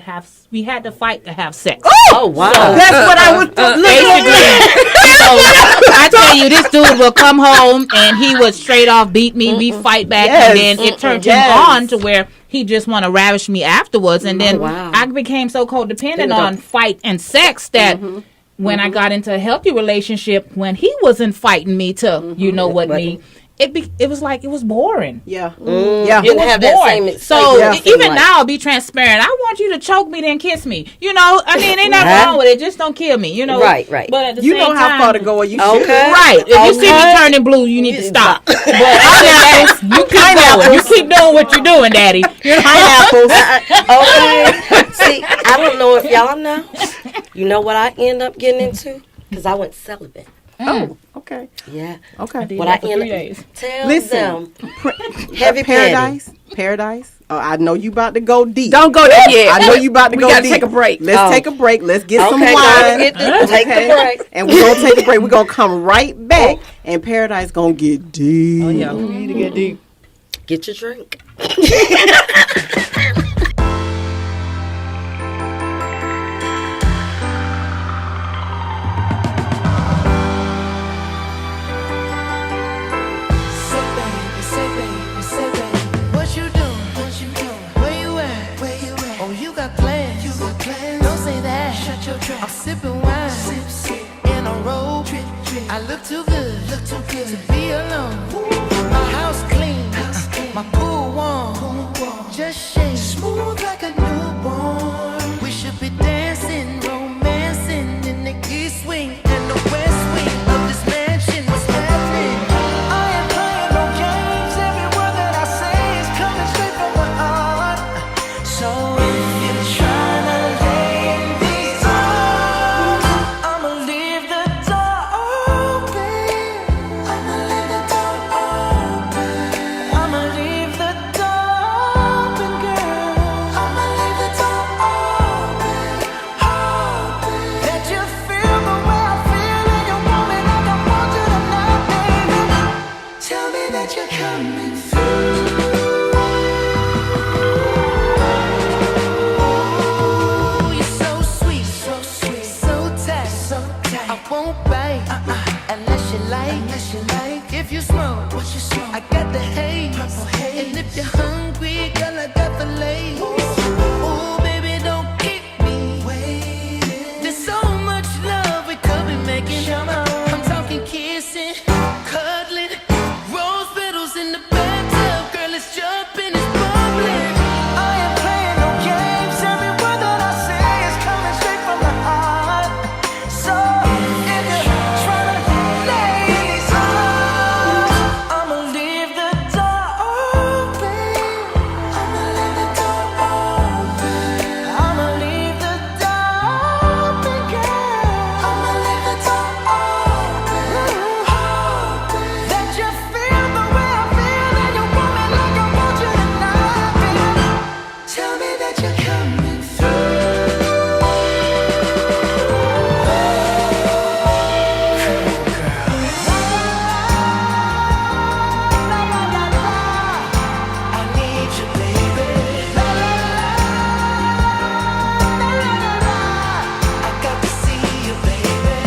fight to have sex. Oh, wow. That's what I was Basically, so I tell you, this dude will come home and he would straight off beat me. We fight back, and then it turned him on to where he just want to ravish me afterwards. And then I became so codependent on fight and sex that when I got into a healthy relationship, when he wasn't fighting me to, you know what, me. It was like it was boring. Yeah. Yeah. It was boring. So even now, I'll be transparent. I want you to choke me, then kiss me. You know, I mean, ain't nothing wrong with it. Just don't kill me. You know, Right. But at the You same know how time, far to go, or you should. Okay. right? If you see me turning blue, you need to stop. But pineapples, you keep going. You keep doing what you're doing, Daddy. You know? Pineapples. Okay. See, I don't know if y'all know. You know what I end up getting into? Because I went celibate. Oh, okay. Yeah. Okay. What I end up tell them. Heavy Paradise. Oh, I know you about to go deep. Don't go there yet. I know you about to go deep. We gotta take a break. Let's take a break. Let's get some wine. Take the break. And we're gonna take a break. We're gonna come right back, and Paradise gonna get deep. Oh yeah, we need to get deep. Get your drink. I'm sipping wine in a robe. I look too good to be alone. My house clean, my pool warm. Just shake smooth like a newborn. We should be dancing, romancing in the east wing and the west wing of this mansion. What's happening? I am playing no games. Every word that I say is coming straight from my heart. So if you're trying to lay in these arms, I'ma leave the door open. I'ma leave the door open. I'ma leave the door open, girl. I'ma leave the door open, open. That you feel the way I feel and you want me like I want you tonight, baby. Tell me that you're coming through. You're so sweet, so tight. I won't bite unless you like. If you smoke, I got the haze. And if you're hungry, girl, I got the lace. Ooh, baby, don't keep me waiting. There's so much love we could be making. I'm talking kissing, cuddling, rose petals in the bathtub. Girl, it's jumping, it's bubbling. I am playing no games. Every word that I say is coming straight from the heart. So if you're trying to lay in these arms, I'ma leave the door open. I'ma leave the door open. I'ma leave the door open, girl. I'ma leave the door open, open. That you feel the way I feel and you want me like I want you tonight, baby. Tell me that you're coming I need you, baby. I got to see you, baby.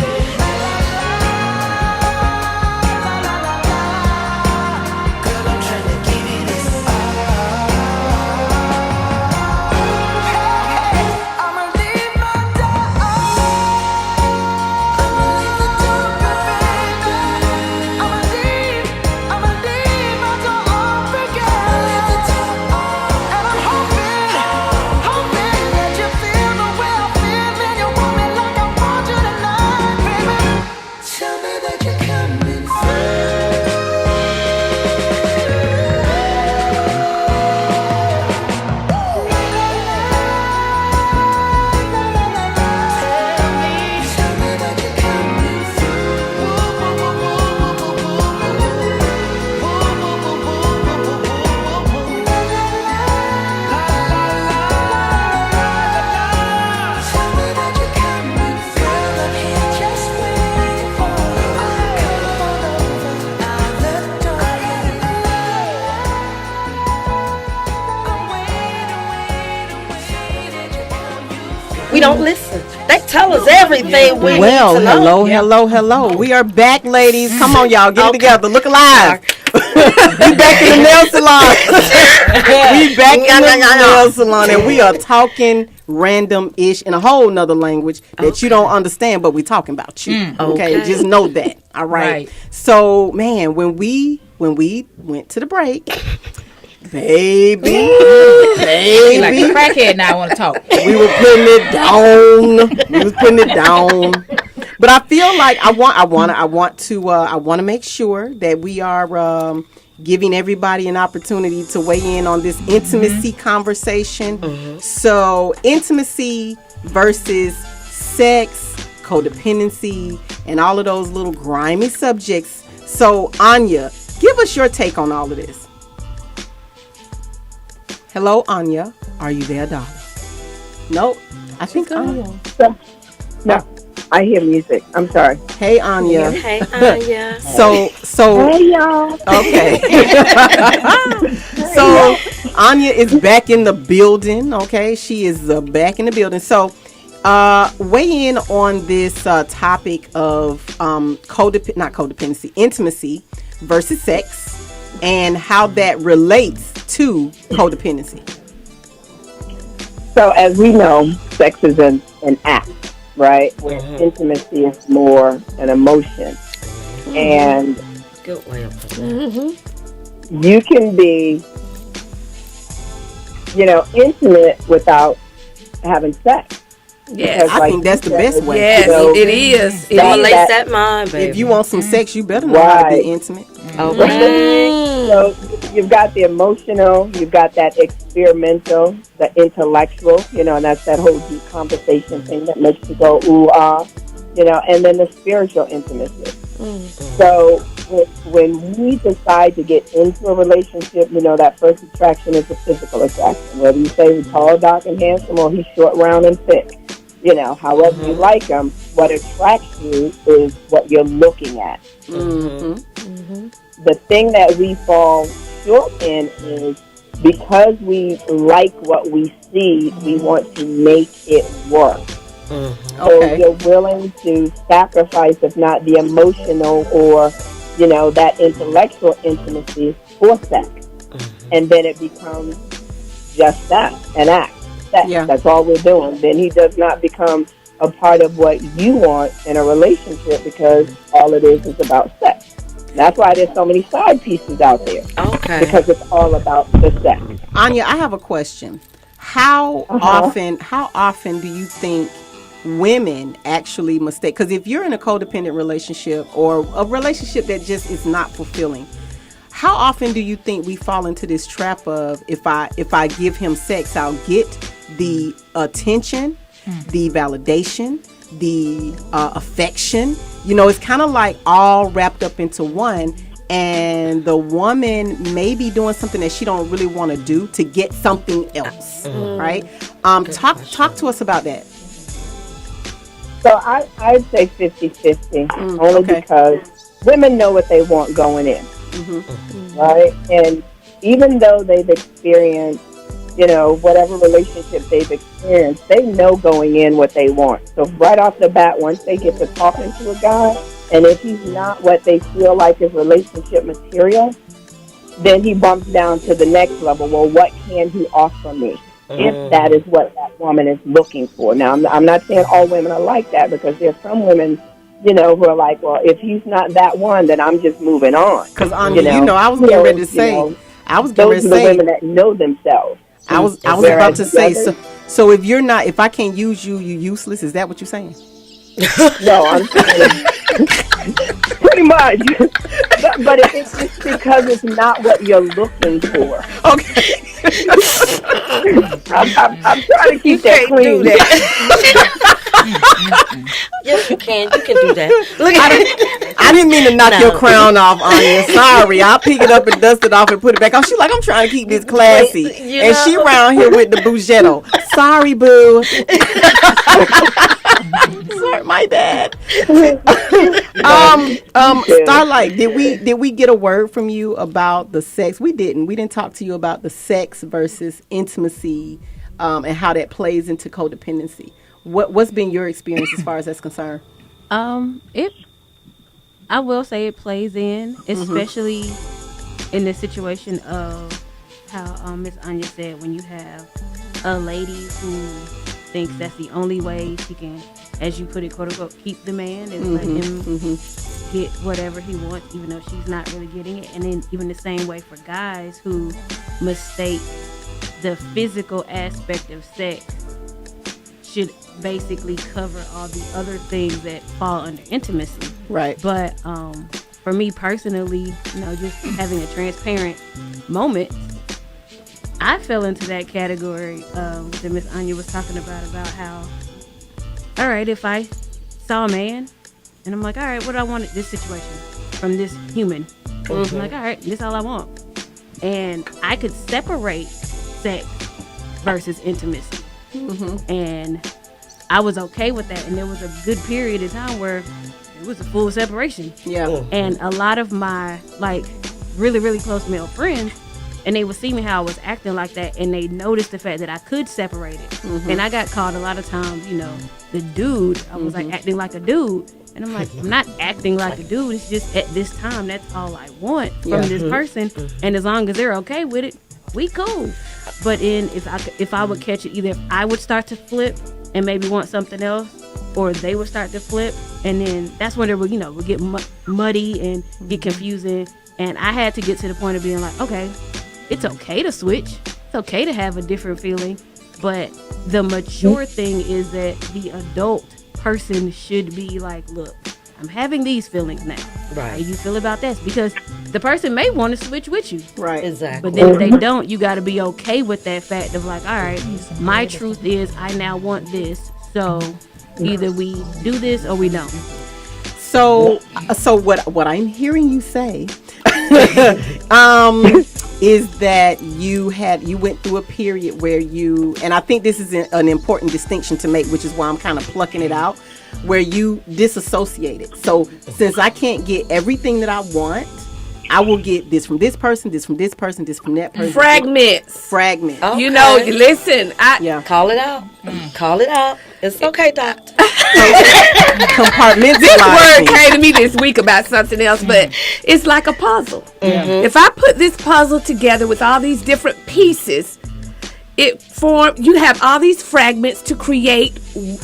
Girl, I'm trying to give you this I'ma leave my door open. I'ma leave the door open, baby. I'ma leave my door open, girl. And I'm hoping that you feel the way I feel and you want me like I want you tonight, baby. Tell me that you're coming We don't listen. They tell us everything we Well, need to know. hello. We are back, ladies. Come on, y'all. Get it together. Look alive. We back in the nail salon. We back in the nail salon, and we are talking random-ish in a whole nother language that you don't understand, but we talking about you. Okay? Just know that. All right. So, man, when we went to the break, baby, Like a crackhead now, I want to talk. we were putting it down. But I feel like I want to make sure that we are giving everybody an opportunity to weigh in on this intimacy conversation. So, intimacy versus sex, codependency, and all of those little grimy subjects. So, Anya, give us your take on all of this. Hello, Anya. Are you there, darling? Nope. I think Anya. No, I hear music. I'm sorry. Hey, Anya. Hey, Anya. So. Hey, y'all. Okay. So, Anya is back in the building. Okay, she is back in the building. So, weigh in on this topic of intimacy versus sex, and how that relates to codependency. So, as we know, sex is an act, right? Where intimacy is more an emotion. And good way of putting that. You can be, intimate without having sex. Yes, I think that's the best way. Yes, it is. Stimulates that mind, baby. If you want some sex, you better know how to be intimate. Okay. So you've got the emotional, you've got that experimental, the intellectual, and that's that whole deep conversation thing that makes you go, ooh, ah, and then the spiritual intimacy. So when we decide to get into a relationship, that first attraction is the physical attraction. Whether you say he's tall, dark, and handsome, or he's short, round, and thick. However you like him, what attracts you is what you're looking at. The thing that we fall short in is because we like what we see, we want to make it work. So you're willing to sacrifice, if not the emotional or, that intellectual intimacy for sex. And then it becomes just that, an act. That's all we're doing. Then he does not become a part of what you want in a relationship, because all it is about sex. That's why there's so many side pieces out there. Okay. Because it's all about the sex. Anya, I have a question. How often do you think women actually mistake? Because if you're in a codependent relationship or a relationship that just is not fulfilling, how often do you think we fall into this trap of if I give him sex, I'll get the attention, the validation, the affection? It's kind of like all wrapped up into one, and the woman may be doing something that she don't really want to do to get something else, right? Talk to us about that. So I'd say 50-50, only because women know what they want going in, right? And even though they've experienced, whatever relationship they've experienced, they know going in what they want. So right off the bat, once they get to talking to a guy, and if he's not what they feel like is relationship material, then he bumps down to the next level. Well, what can he offer me? If that is what that woman is looking for. Now, I'm not saying all women are like that, because there's some women, who are like, well, if he's not that one, then I'm just moving on. Because, I was getting ready to say, those are the women that know themselves. I was about to say, so if I can't use you, you're useless. Is that what you're saying? No, I'm saying pretty much. But it's just because it's not what you're looking for. Okay. I'm trying to keep that clean. Yes, you can. You can do that. Look, I didn't mean to knock your crown off, Anya. Sorry. I'll pick it up and dust it off and put it back on. She's like, I'm trying to keep this classy. And she around here with the Bougetto. Sorry, boo. Sorry, my bad. Starlight, did we get a word from you about the sex? We didn't. We didn't talk to you about the sex versus intimacy, and how that plays into codependency. What's been your experience as far as that's concerned? I will say it plays in, especially in the situation of how Miss Anya said, when you have a lady who thinks that's the only way she can, as you put it, quote unquote, keep the man, is let him get whatever he wants, even though she's not really getting it. And then even the same way for guys who mistake the physical aspect of sex should basically cover all the other things that fall under intimacy. Right. But for me personally, just having a transparent moment, I fell into that category that Miss Anya was talking about how, all right, if I saw a man and I'm like, all right, what do I want in this situation from this human? I'm like, all right, this is all I want. And I could separate sex versus intimacy. And I was okay with that. And there was a good period of time where it was a full separation. Yeah. And a lot of my, really, really close male friends, and they would see me how I was acting like that, and they noticed the fact that I could separate it. And I got called a lot of times, the dude. I was acting like a dude. And I'm like, I'm not acting like a dude. It's just at this time, that's all I want from this person. And as long as they're okay with it, we cool. But if I would catch it, either if I would start to flip and maybe want something else, or they would start to flip, and then that's when it would, would get muddy and get confusing. And I had to get to the point of being like, okay, it's okay to switch. It's okay to have a different feeling. But the mature thing is that the adult person should be like, look, I'm having these feelings now. Right. How you feel about this? Because the person may want to switch with you. Right. Exactly. But then if they don't, you got to be okay with that fact of like, all right, my truth is I now want this. So either we do this or we don't. So what I'm hearing you say is that you went through a period where and I think this is an important distinction to make, which is why I'm kind of plucking it out, where you disassociated. So since I can't get everything that I want, I will get this from this person, this from this person, this from that person. Fragments. Okay. Listen. Call it out. Call it out. It's okay, doctor. Compartmentalize. This word came to me this week about something else, but it's like a puzzle. If I put this puzzle together with all these different pieces, you have all these fragments to create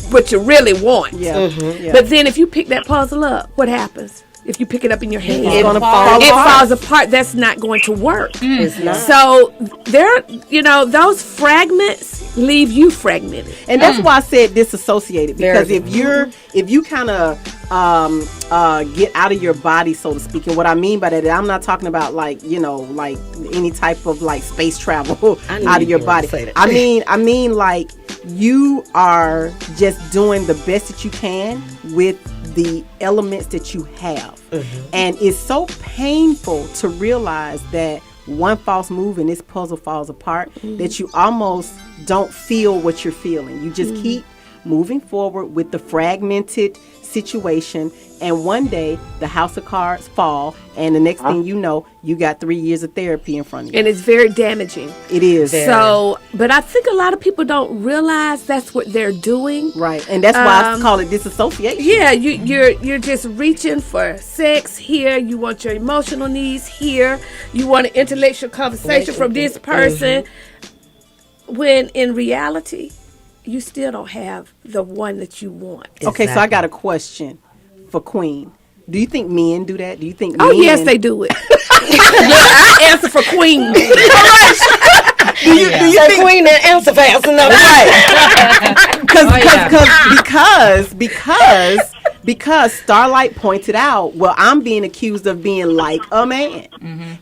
what you really want. But then if you pick that puzzle up, what happens? If you pick it up in your hand, it's gonna fall it falls apart. That's not going to work. It's not. So those fragments leave you fragmented. And that's why I said disassociated, because if you kind of get out of your body, so to speak. And what I mean by that, I'm not talking about like any type of like space travel out of your body. I mean like you are just doing the best that you can with the elements that you have. And it's so painful to realize that one false move and this puzzle falls apart, that you almost don't feel what you're feeling. You just keep moving forward with the fragmented situation, and one day the house of cards fall, and the next thing you know, you got 3 years of therapy in front of you. And it's very damaging. It is. So, but I think a lot of people don't realize that's what they're doing. Right, and that's why I call it disassociation. Yeah, you're just reaching for sex here. You want your emotional needs here. You want an intellectual conversation from this person. When in reality, you still don't have the one that you want. Okay, so I got a question for Queen. Do you think men do that? Do you think Oh, men... yes, they do it. I answer for Queen. Do you think Queen didn't answer fast enough? Right. Because Starlight pointed out, well, I'm being accused of being like a man.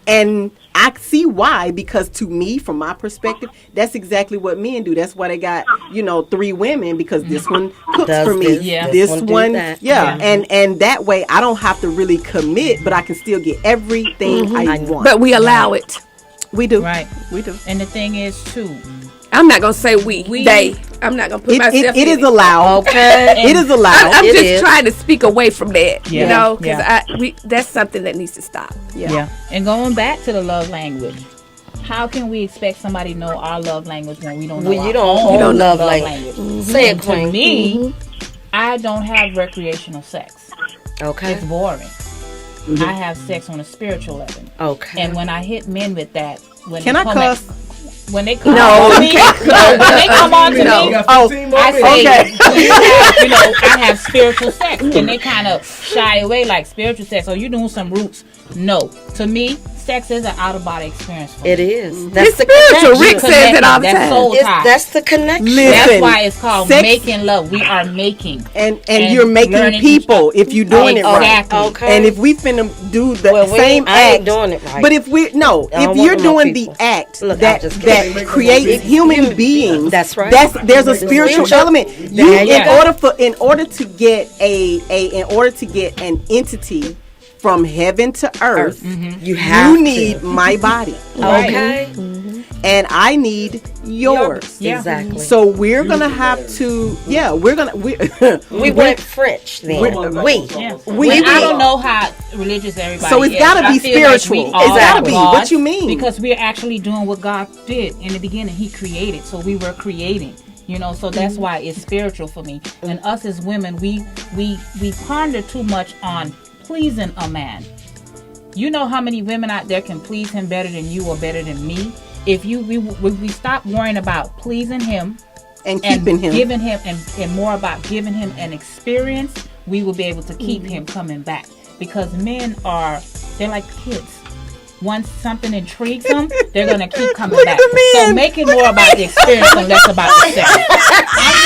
And I see why, because to me, from my perspective, that's exactly what men do. That's why they got, 3 women, because this one cooks for me. This one and that way I don't have to really commit, but I can still get everything I want. But we allow it. We do. Right. We do. And the thing is, too, I'm not going to say they. I'm not going to put myself it is allowed. Okay. It is allowed. I'm just trying to speak away from that, because Yeah. that's something that needs to stop. Yeah. And going back to the love language, How can we expect somebody to know our love language when we don't know When you our don't own love love language. language? Say it, And to Queen. me, I don't have recreational sex. Okay. It's boring. I have sex on a spiritual level. Okay. And when I hit men with that, when Can they I come cuss? when they come No, on to you me, can't cuss. when they come on to No. me, Oh, I say, okay. I have spiritual sex, and they kind of shy away like spiritual sex. Or you doing some roots? No, to me, sex is an out of body experience. For me. It is. That's It's the spiritual. connection. Rick says it all the That's time. soul tie. That's the connection. Listen, That's why it's called sex- making love. We are making, And you're making learning people each other. if you're doing it right. Exactly. Okay. And if we finna do the Well, same I ain't act, doing it right. but if we I don't if want you're no doing the people. act Look, I'm that just kidding. that creates human beings, That's right. There's a spiritual element. You There you go. in order to get an entity from heaven to earth, You have need my body. Okay. And I need yours. Yeah. Exactly. So we're gonna have to, we went French then. We. And I don't know how religious everybody So it's is. gotta I be feel like spiritual. we It's all gotta are be. gods What you mean? Because we're actually doing what God did in the beginning. He created, so we were creating. So that's why it's spiritual for me. And us as women, we ponder too much on pleasing a man. You know how many women out there can please him better than you or better than me? If we stop worrying about pleasing him and keeping him, giving him, and more about giving him an experience, we will be able to keep him coming back. Because men they're like kids. Once something intrigues them, they're gonna keep coming back. So make it more about the experience and less about the sex.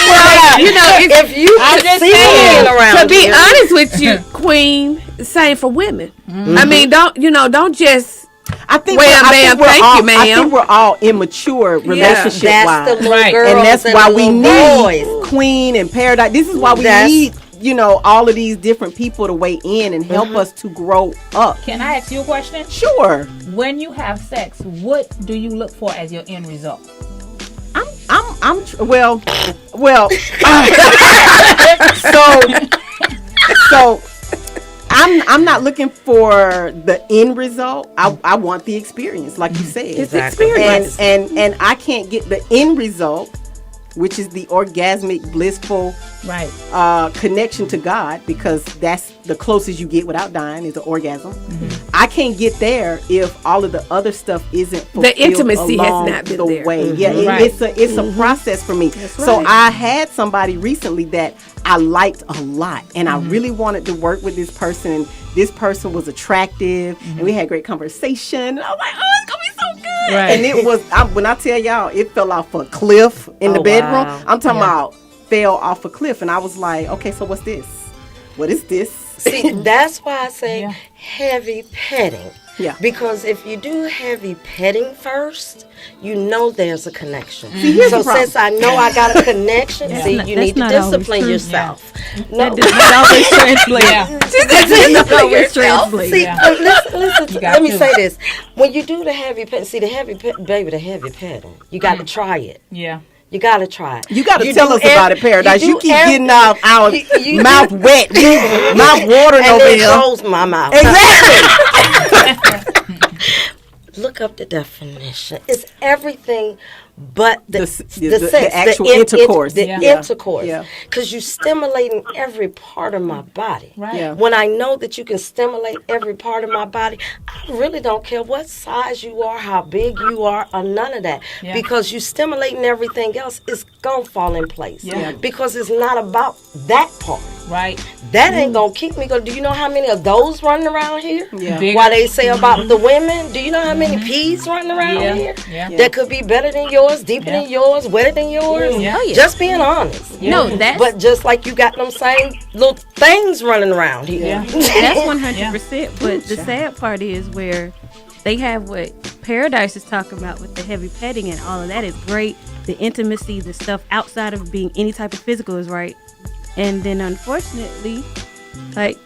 Well, if you I'm just see saying, men around to be here, honest with you, Queen, same for women. I mean, don't just. I think Wham, I bam, think we're thank all, you, ma'am. I think we're all immature relationship that's wise, the little Right. girls and that's why the we little need boys. Queen and Paradise. This is why we need all of these different people to weigh in and help us to grow up. Can I ask you a question? Sure. When you have sex, what do you look for as your end result? So I'm not looking for the end result. I want the experience, like you said. It's experience. And I can't get the end result, which is the orgasmic, blissful connection to God, because that's the closest you get without dying is an orgasm. I can't get there if all of the other stuff isn't fulfilled. The intimacy has along not been the there. way. Yeah, it's a process for me. So right. I had somebody recently that I liked a lot, and I really wanted to work with this person. And this person was attractive, and we had great conversation. And I was like, oh, it's gonna be so good. Right. And it was when I tell y'all, it fell off a cliff in the bedroom. Wow. I'm talking about fell off a cliff, and I was like, okay, so what's this? What is this? See, that's why I say heavy petting. Yeah. Because if you do heavy petting first, you know there's a connection. here's So the problem. since I know I got a connection, see, not- you that's need to not always discipline true. yourself. That No. does not always translate. Discipline always yourself. translate. See, listen You got let me to. say this. When you do the heavy petting, see the heavy petting, you got to try it. Yeah. You got to try it. You got to You tell do us about it, Paradise. You do keep every- getting our you mouth do- wet, mouth watering and over then here. close my mouth. Exactly. Look up the definition. It's everything but the sex, the actual intercourse. The Yeah. intercourse. Yeah. Because you're stimulating every part of my body. Right. Yeah. When I know that you can stimulate every part of my body, I really don't care what size you are, how big you are, or none of that. Yeah. Because you stimulating everything else, it's going to fall in place. Yeah. Because it's not about that part. Right. That ain't gonna keep me going. Do you know how many of those running around here? Yeah. Bigger. Why they say about the women? Do you know how many peas running around Yeah. here? Yeah. That could be better than yours, deeper Yeah. than yours, wetter than yours. Yeah. Oh, yeah. Just being honest. No, that's But just like you got them same little things running around here. Yeah. that's 100%. But the sad part is where they have what Paradise is talking about with the heavy petting and all of that is great. The intimacy, the stuff outside of being any type of physical is right. And then unfortunately, like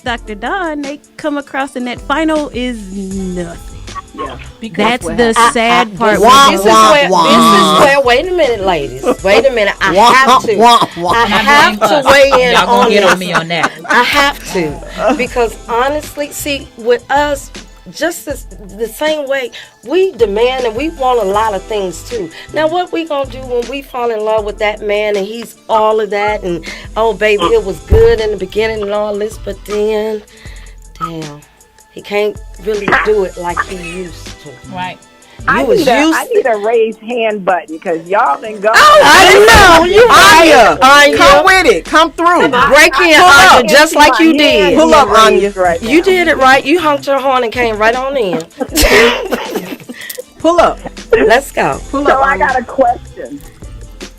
Dr. Don, they come across and that final is nothing. Yeah. That's the sad part. This is where, wait a minute, ladies. Wait a minute. I have to. I have to weigh in Y'all on gonna get this. on me on that. I have to. Because honestly, see, with us, just the same way we demand and we want a lot of things too. Now, what we gonna do when we fall in love with that man and he's all of that and oh baby, it was good in the beginning and all this, but then, damn, he can't really do it like he used to. Right. I need a raised hand button because y'all been going. I know. You Anya. come with it. Come through. Break in, Anya, just like you did. Pull up, Anya. You did it right. You honked your horn and came right on in. Pull up. Let's go. Pull So up. I got a question.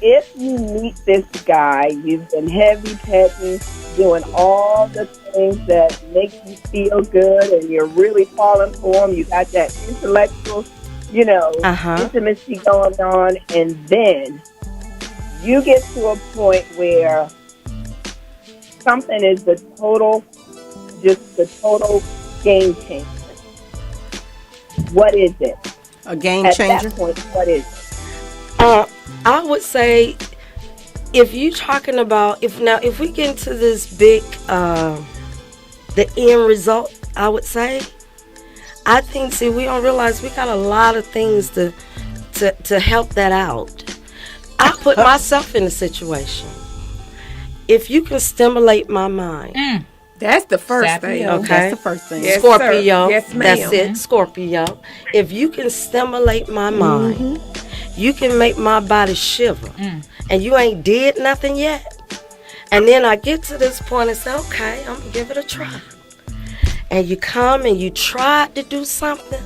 If you meet this guy, you've been heavy petting, doing all the things that make you feel good, and you're really falling for him. You got that intellectual, intimacy going on, and then you get to a point where something is the total game changer. What is it? A game At changer? that point, what is it? I would say if you talking about if we get into this big the end result, I would say I think we don't realize we got a lot of things to help that out. I put myself in a situation. If you can stimulate my mind. That's the first thing. Okay. That's the first thing. Yes, Scorpio. sir. Yes, ma'am. That's it. Scorpio. If you can stimulate my mind, you can make my body shiver. And you ain't did nothing yet. And then I get to this point and say, okay, I'm going to give it a try. And you come and you try to do something.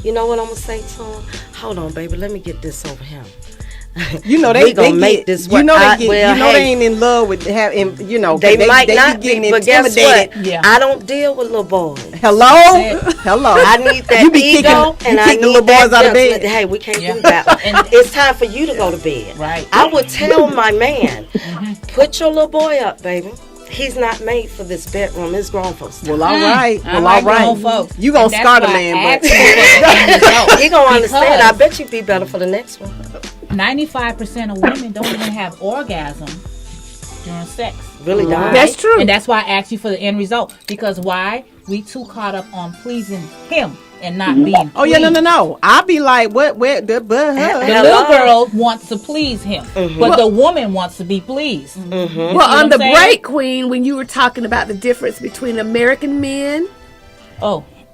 You know what I'm going to say to him? Hold on, baby. Let me get this over him. You know they make this work. They ain't in love with having. They might not be, but guess what? Yeah. I don't deal with little boys. Hello. I need that you be ego, kicking, and I need the little boys out of bed. Hey, we can't do that. And it's time for you to go to bed. Right. I would tell my man, put your little boy up, baby. He's not made for this bedroom. It's grown folks. Well, all right. Well, all right. You gonna scar the man, but he gonna understand. I bet you'd be better for the next one. 95% of women don't even have orgasm during sex. Really don't. Right? That's true. And that's why I asked you for the end result. Because why? We too caught up on pleasing him and not being Oh, yeah, no. I'll be like, what? Where? The little girl wants to please him. But the woman wants to be pleased. Well, on the break, Queen, when you were talking about the difference between American men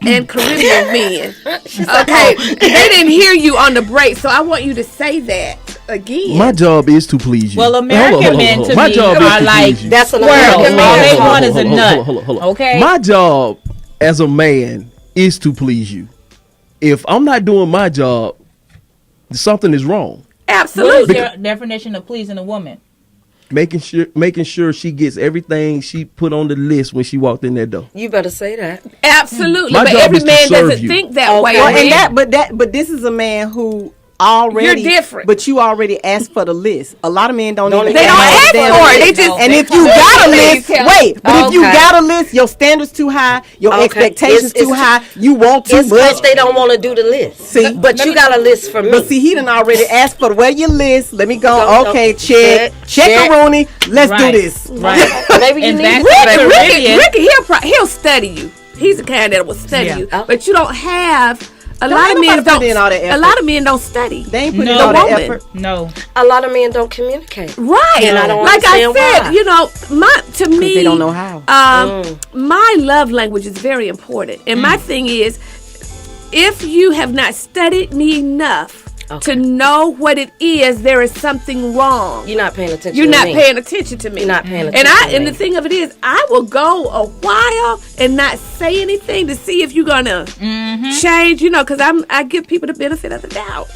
and Caribbean men. Okay, they didn't hear you on the break, so I want you to say that again. My job is to please you. Well, American men to me are like that's an American man. All they want is a nut. Hold on. Okay. My job as a man is to please you. If I'm not doing my job, something is wrong. Absolutely. What is your definition of pleasing a woman? Making sure she gets everything she put on the list when she walked in that door. You better say that. Absolutely. My but job every is to man serve doesn't you. think that way. Well, but this is a man who already You're different. But you already asked for the list. A lot of men don't even They don't ask for it. They just and if you got a list, if you got a list, your standards too high, your expectations too high, you want too much. Because they don't want to do the list. See, but you got a list for me. But see, he done already asked for where your list. Let me go. Okay, check Rooney. Let's do this. Right. Maybe you need Ricky. He'll study you. He's the kind that will study you. But you don't have. A lot of men don't study. They ain't putting in all that effort. No. A lot of men don't communicate. Right. And I don't like I why. said, to me, they don't know how. My love language is very important. And my thing is, if you have not studied me enough to know what it is, there is something wrong. You're not paying attention. You're not paying attention to me. You're not paying attention. And the thing of it is, I will go a while and not say anything to see if you're gonna change. Because I give people the benefit of the doubt.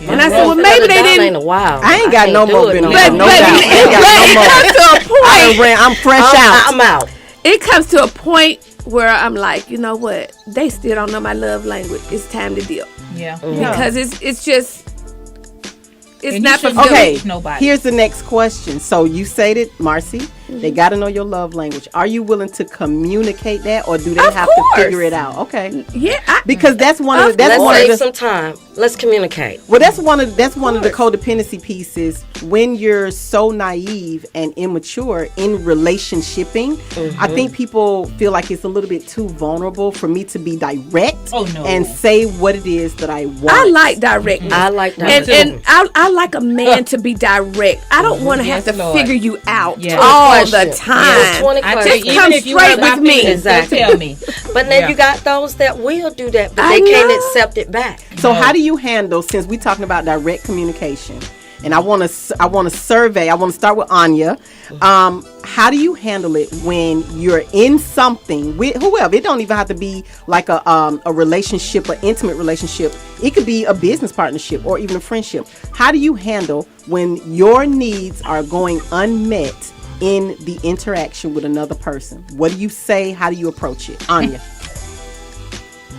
And I said, well, maybe they didn't. Ain't a while. I ain't got no more benefit. No doubt. It comes to a point. I'm fresh out. I'm out. It comes to a point where I'm like, you know what? They still don't know my love language. It's time to deal. Yeah. Because it's just and not for okay. nobody. Here's the next question. So you stated, Marcy, They got to know your love language. Are you willing to communicate that, or do they Of have to course. figure it out? Okay. Yeah. Because that's one of the, that's Let's one of save the, some time. Let's communicate. well, that's one of the codependency pieces. When you're so naive and immature in relationshiping, I think people feel like it's a little bit too vulnerable for me to be direct and say what it is that I want. I like directness. I like that. And I like a man to be direct. I don't want to have to Lord. figure you out Yeah. all the Question. time. Yeah, 20 I tell questions. you, Come even if you straight hurt my with me. feelings, Exactly. don't tell me. But then Yeah. you got those that will do that, but I they can't know. accept it back. So how do you handle, since we're talking about direct communication, and I want to survey, I want to start with Anya. How do you handle it when you're in something with whoever? It don't even have to be like a relationship, an intimate relationship. It could be a business partnership or even a friendship. How do you handle when your needs are going unmet in the interaction with another person? What do you say? How do you approach it? Anya.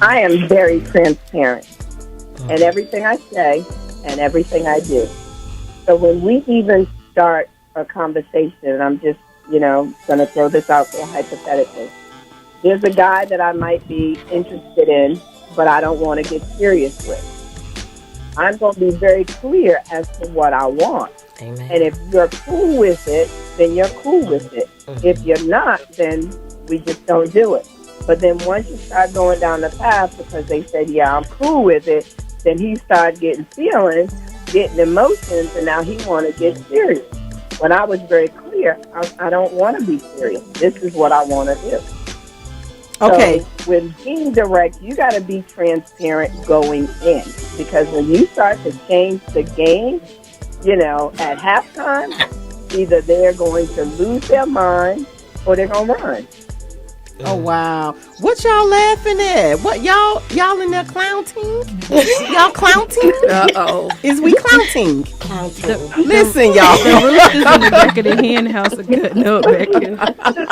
I am very transparent in everything I say and everything I do. So when we even start a conversation, and I'm just, going to throw this out there hypothetically. There's a guy that I might be interested in, but I don't want to get serious with. I'm going to be very clear as to what I want. Amen. And if you're cool with it, then you're cool with it. If you're not, then we just don't do it. But then once you start going down the path because they said, yeah, I'm cool with it, then he started getting feelings, getting emotions, and now he want to get serious. When I was very clear, I don't want to be serious. This is what I want to do. Okay. So when being direct, you got to be transparent going in. Because when you start to change the game, at halftime, either they're going to lose their mind or they're going to run. Oh wow! What y'all laughing at? What y'all in there clownting? Y'all clownting? Uh-oh. Is we clownting? Listen, The y'all. roosters in the back of the hen house are cutting up back here.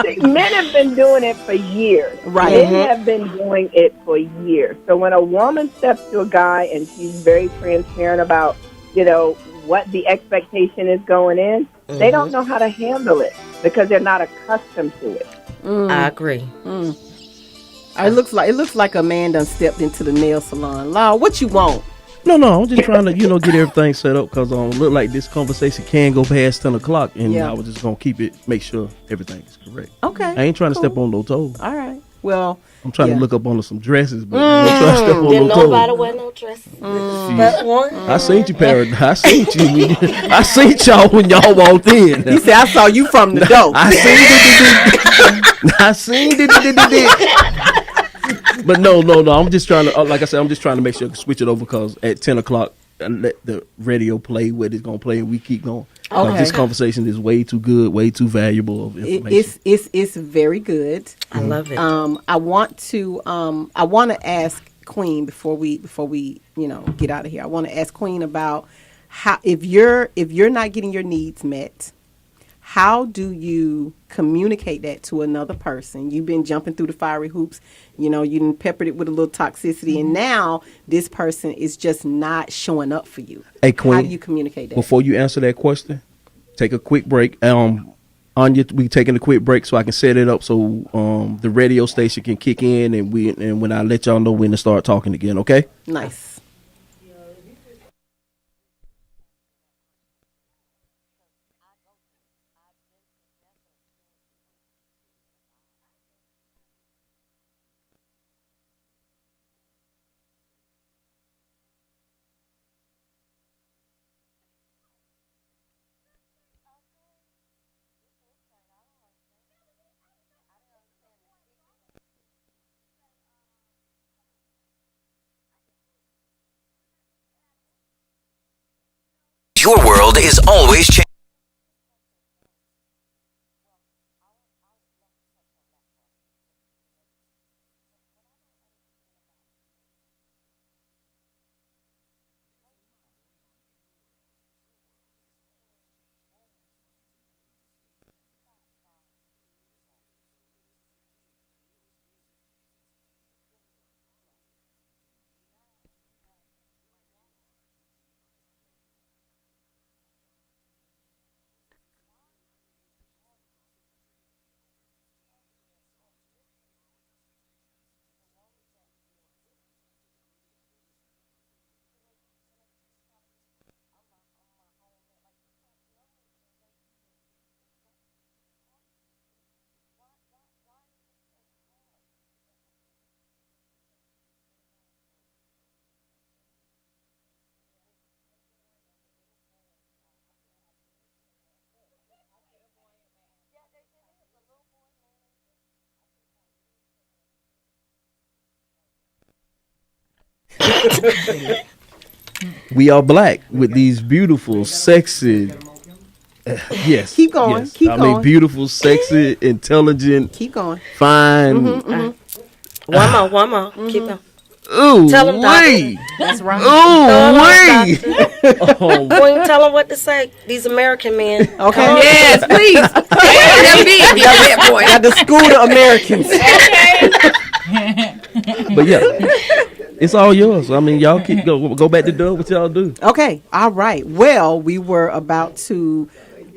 See, men have been doing it for years. Right. Men have been doing it for years. So when a woman steps to a guy and she's very transparent about, what the expectation is going in, they don't know how to handle it because they're not accustomed to it. I agree. It looks like a man done stepped into the nail salon. Law, what you want? No, I'm just trying to, get everything set up because look like this conversation can go past 10 o'clock, and I was just gonna keep it, make sure everything is correct. Okay. I ain't trying to step on no toes. All right. Well, I'm trying to look up on some dresses, but I ain't trying to step on Didn't no nobody toes. wear no dresses. But one. I seen you, Parrot. I seen you. I seen y'all when y'all walked in. he said, "I saw you from the door." I seen it. I seen it. But no. I'm just trying to, like I said, I'm just trying to make sure I can switch it over because at 10 o'clock, I let the radio play what it's gonna play, and we keep going. Okay. This conversation is way too good, way too valuable of information. It's very good. I love it. I want to ask Queen before we get out of here. I want to ask Queen about how if you're not getting your needs met, how do you communicate that to another person? You've been jumping through the fiery hoops, you done peppered it with a little toxicity, and now this person is just not showing up for you. Hey, Queen, how do you communicate that? Before you answer that question, take a quick break. Anya, we taking a quick break so I can set it up so the radio station can kick in, and when I let y'all know when to start talking again, okay? Nice. Your world is always changing. We are black with these beautiful, sexy. Yes. Keep going. Yes. Keep I going. mean, beautiful, sexy, intelligent. Keep going. Fine. One more. Keep going. Ooh, Tell them, wait. That's right. Ooh, wait. Oh, Queen, tell them what to say. These American men. Okay. Yes, please. Got the school to Americans. but yeah, it's all yours. I mean, y'all keep go back to doing what y'all do. Okay. All right. Well, we were about to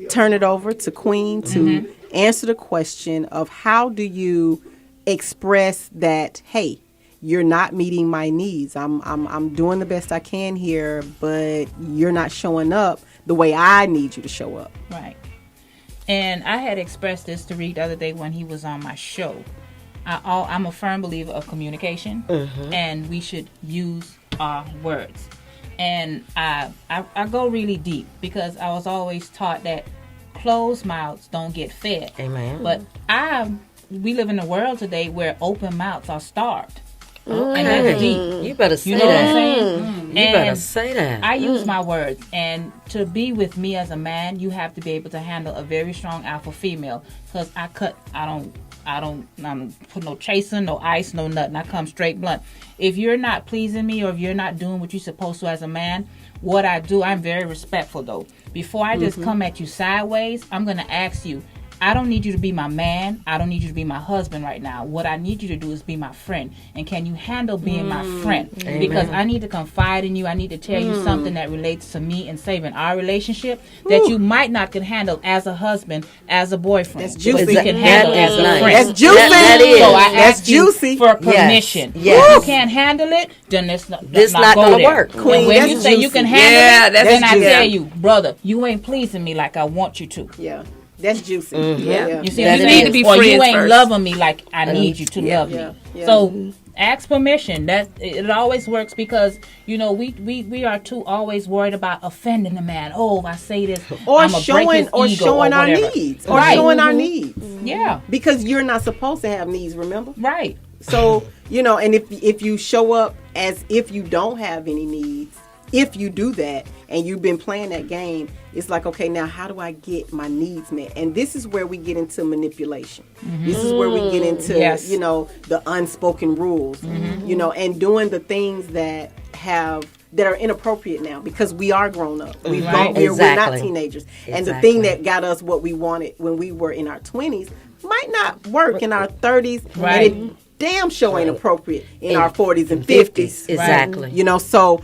turn it over to Queen to answer the question of how do you express that, hey, you're not meeting my needs. I'm doing the best I can here, but you're not showing up the way I need you to show up. Right. And I had expressed this to Reed the other day when he was on my show. I'm a firm believer of communication, and we should use our words. And I go really deep because I was always taught that closed mouths don't get fed. Amen. But we live in a world today where open mouths are starved. Okay. And that's deep. You better say You know that. what I'm saying? You better say that. I use my words, and to be with me as a man, you have to be able to handle a very strong alpha female. Because I don't put no chaser, no ice, no nothing. I come straight blunt. If you're not pleasing me, or if you're not doing what you're supposed to as a man, what I do, I'm very respectful though. Before I just come at you sideways, I'm gonna ask you. I don't need you to be my man. I don't need you to be my husband right now. What I need you to do is be my friend. And can you handle being my friend? Amen. Because I need to confide in you. I need to tell you something that relates to me and saving our relationship that you might not can handle as a husband, as a boyfriend. That's juicy. But you can handle as a friend. That's juicy. That is. So I That's ask you juicy. for permission. Yes. If you can't handle it, then it's not not go gonna there. work. And Queen, when that's you say you can juicy. handle it, then I juicy. tell you, brother, you ain't pleasing me like I want you to. Yeah. That's juicy. Yeah. You see That what I'm it saying? is. Be Or you friends ain't first. loving me like I need you to love Yeah. me. Yeah. So ask permission. That it always works because we are too always worried about offending the man. Oh, if I say this, Or I'ma break his ego showing or our whatever. needs. Or Right. showing our needs. Yeah. Because you're not supposed to have needs, remember? Right. So, and if you show up as if you don't have any needs, if you do that and you've been playing that game, it's like, okay, now how do I get my needs met? And this is where we get into manipulation. This is where we get into, the unspoken rules, and doing the things that are inappropriate now because we are grown up. We're not Exactly. teenagers. And the Exactly. thing that got us what we wanted when we were in our 20s might not work in our 30s. Right. And it damn sure ain't appropriate in our 40s and 50s. Exactly. So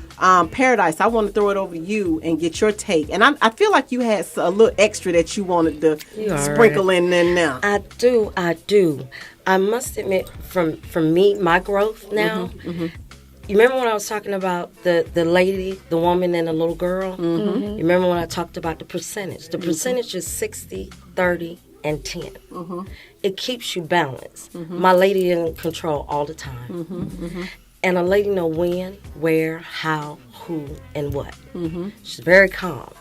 Paradise, I want to throw it over to you and get your take. And I feel like you had a little extra that you wanted to sprinkle in there now. I do. I must admit, from me, my growth now. You remember when I was talking about the lady, the woman, and the little girl? You remember when I talked about the percentage? The percentage is 60, 30, and 10. It keeps you balanced. My lady in control all the time. And a lady know when, where, how, who, and what. She's very calm.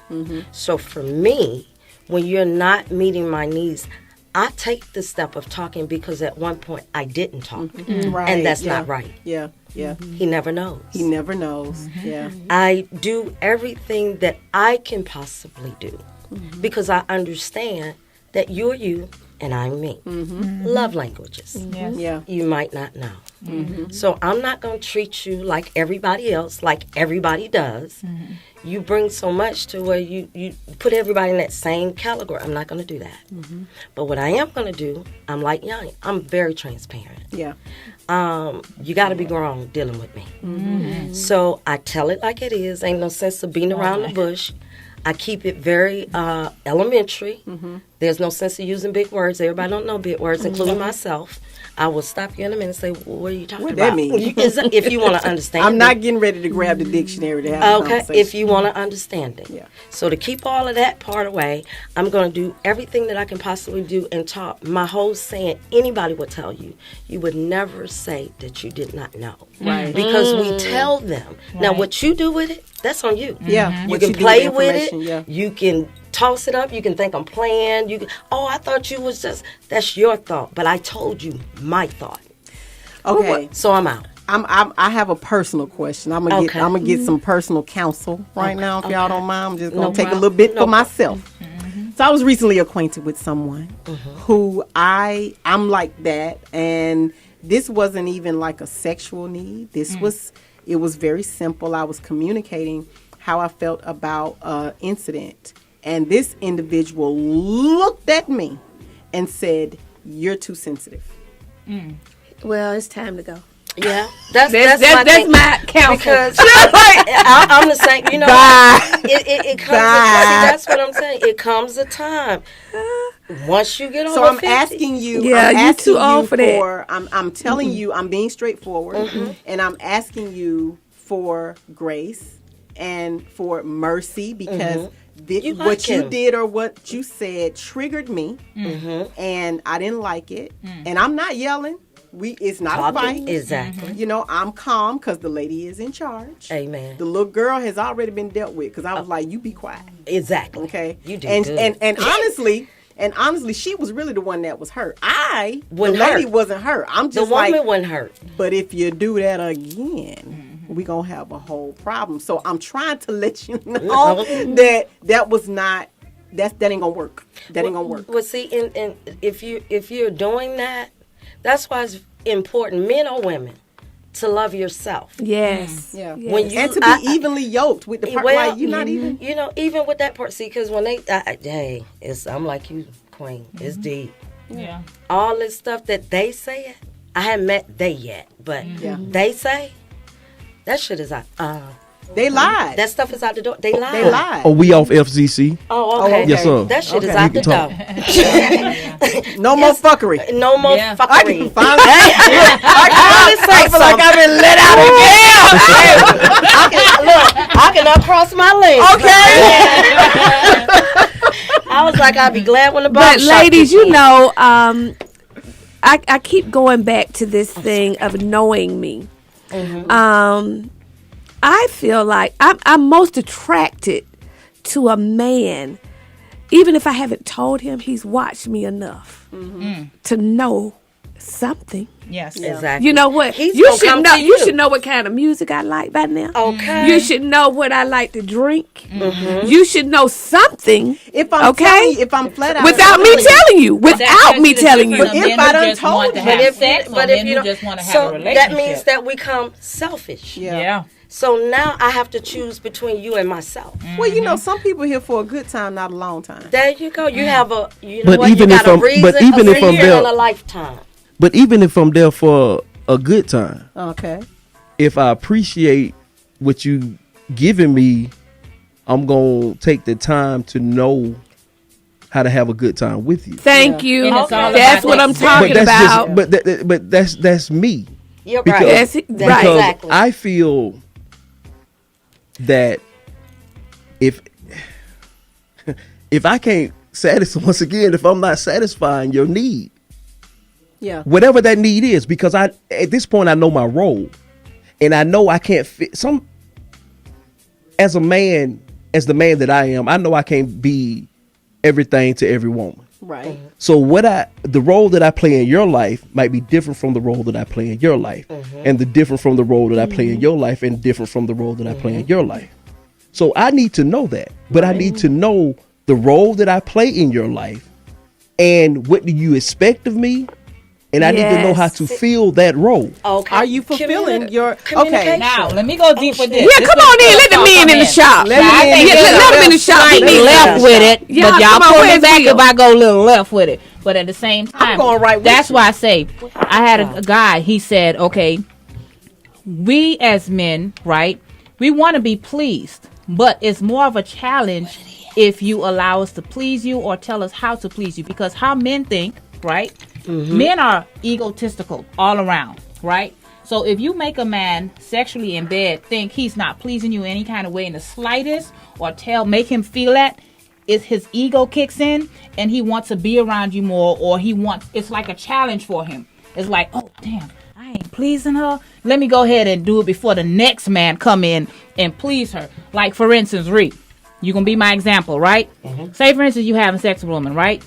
So for me, when you're not meeting my needs, I take the step of talking because at one point I didn't talk. And that's not right. Yeah. He never knows. He never knows. Yeah. I do everything that I can possibly do because I understand that you're you and I'm me. Love languages. Yes. Yeah. You might not know. So I'm not going to treat you like everybody else, like everybody does. You bring so much to where you put everybody in that same category. I'm not going to do that. But what I am going to do, I'm like Young. I'm very transparent. Yeah. You got to be grown dealing with me. So I tell it like it is. Ain't no sense of beating around the bush. I keep it very elementary. There's no sense of using big words. Everybody don't know big words, including myself. I will stop you in a minute and say, well, what are you talking What about? that mean? If you want to understand I'm it. not getting ready to grab the dictionary to have a conversation. If you want to understand it. Yeah. So to keep all of that part away, I'm going to do everything that I can possibly do and talk. My whole saying, anybody would tell you, you would never say that you did not know. Right. Because we tell them. Now, what you do with it, that's on you. Yeah. You What can you do play with with information, it. yeah. You can toss it up. You can think I'm playing. You can, I thought you was just, that's your thought. But I told you my thought. Okay. So I'm out. I have a personal question. I'm gonna get some personal counsel right now, if y'all don't mind. I'm just gonna take a little bit for myself. So I was recently acquainted with someone who I'm like that, and this wasn't even like a sexual need. It was very simple. I was communicating how I felt about an incident, and this individual looked at me and said, "You're too sensitive." Well, it's time to go. Yeah, that's my counsel. Because I'm the same. You know, it comes. That's what I'm saying. It comes a time once you get over. So I'm 50. asking you. Yeah, I'm you asking too old for that. I'm telling you. I'm being straightforward, and I'm asking you for grace and for mercy because what you did or what you said triggered me, and I didn't like it, and I'm not yelling. It's not a fight. Exactly. You know, I'm calm because the lady is in charge. Amen. The little girl has already been dealt with because I was like, you be quiet. Exactly. Okay. You do and, good. And honestly, she was really the one that was hurt. The lady hurt. wasn't hurt. I'm just the woman wasn't hurt. But if you do that again, we're going to have a whole problem. So I'm trying to let you know that was not, that ain't going to work. That ain't going to work. Well, see, and if you're doing that, that's why it's important, men or women, to love yourself. Yes. Yeah. When you, and to be evenly yoked with the partner. Like, you're not even. You know, even with that part. See, because when I'm like you, Queen. It's deep. Yeah. All this stuff that they say, I haven't met they yet, but they say, that shit is out. They lied. That stuff is out the door. They lied. They lied. Oh, we off FCC? Oh, okay. Yes, sir. That shit is out the door. No more fuckery. No more fuckery. I can I feel like I've been let out of jail. I can uncross my legs. Okay. I was like, I'd be glad when the ball. But ladies, you know, I keep going back to this thing of knowing me. I feel like I'm most attracted to a man, even if I haven't told him, he's watched me enough to know something. Yes, exactly. You know what? You should know what kind of music I like by now. Okay. You should know what I like to drink. You should know something. If I'm telling you, if I'm flat out without me telling you, without me telling you. If I done told you, but if you don't, just want to have so a relationship, that means that we become selfish. Yeah. So now I have to choose between you and myself. Well, you know, some people here for a good time, not a long time. There you go. You have a, you know But what? even You if got a I'm- reason, but even a if I'm year there- and a lifetime. But even if I'm there for a good time, Okay. if I appreciate what you giving me, I'm going to take the time to know how to have a good time with you. Thank you. And it's all That's about what I'm that. talking But that's about. just, but that's me. You're Because, right. That's because exactly. I feel that if I can't satisfy, once again, if I'm not satisfying your need, Yeah. whatever that need is, because at this point I know my role, and I know I can't fit some. As a man, as the man that I am, I know I can't be everything to every woman. Right. So the role that I play in your life might be different from the role that I play in your life, and the different from the role that I play in your life, and different from the role that I play in your life. So I need to know that, but I need to know the role that I play in your life, and what do you expect of me, and I need to know how to fill that role. Okay. Are you fulfilling your communication? Now, let me go deep with this. Yeah, come on in. Let the men in the shop. Let them in the shop. Slightly left with it, Yeah, but y'all come on, pull me where's back Will? if I go a little left with it. But at the same time, going right with that's you. why I say I had a guy. He said, "Okay, we as men, right? We want to be pleased, but it's more of a challenge if you allow us to please you or tell us how to please you, because how men think, right? Men are egotistical all around, right? So if you make a man sexually in bed think he's not pleasing you any kind of way in the slightest, or make him feel that, is his ego kicks in and he wants to be around you more, or it's like a challenge for him. It's like, oh damn, I ain't pleasing her. Let me go ahead and do it before the next man come in and please her. Like for instance, Reed, you gonna be my example, right? Say for instance you having sex with a woman, right?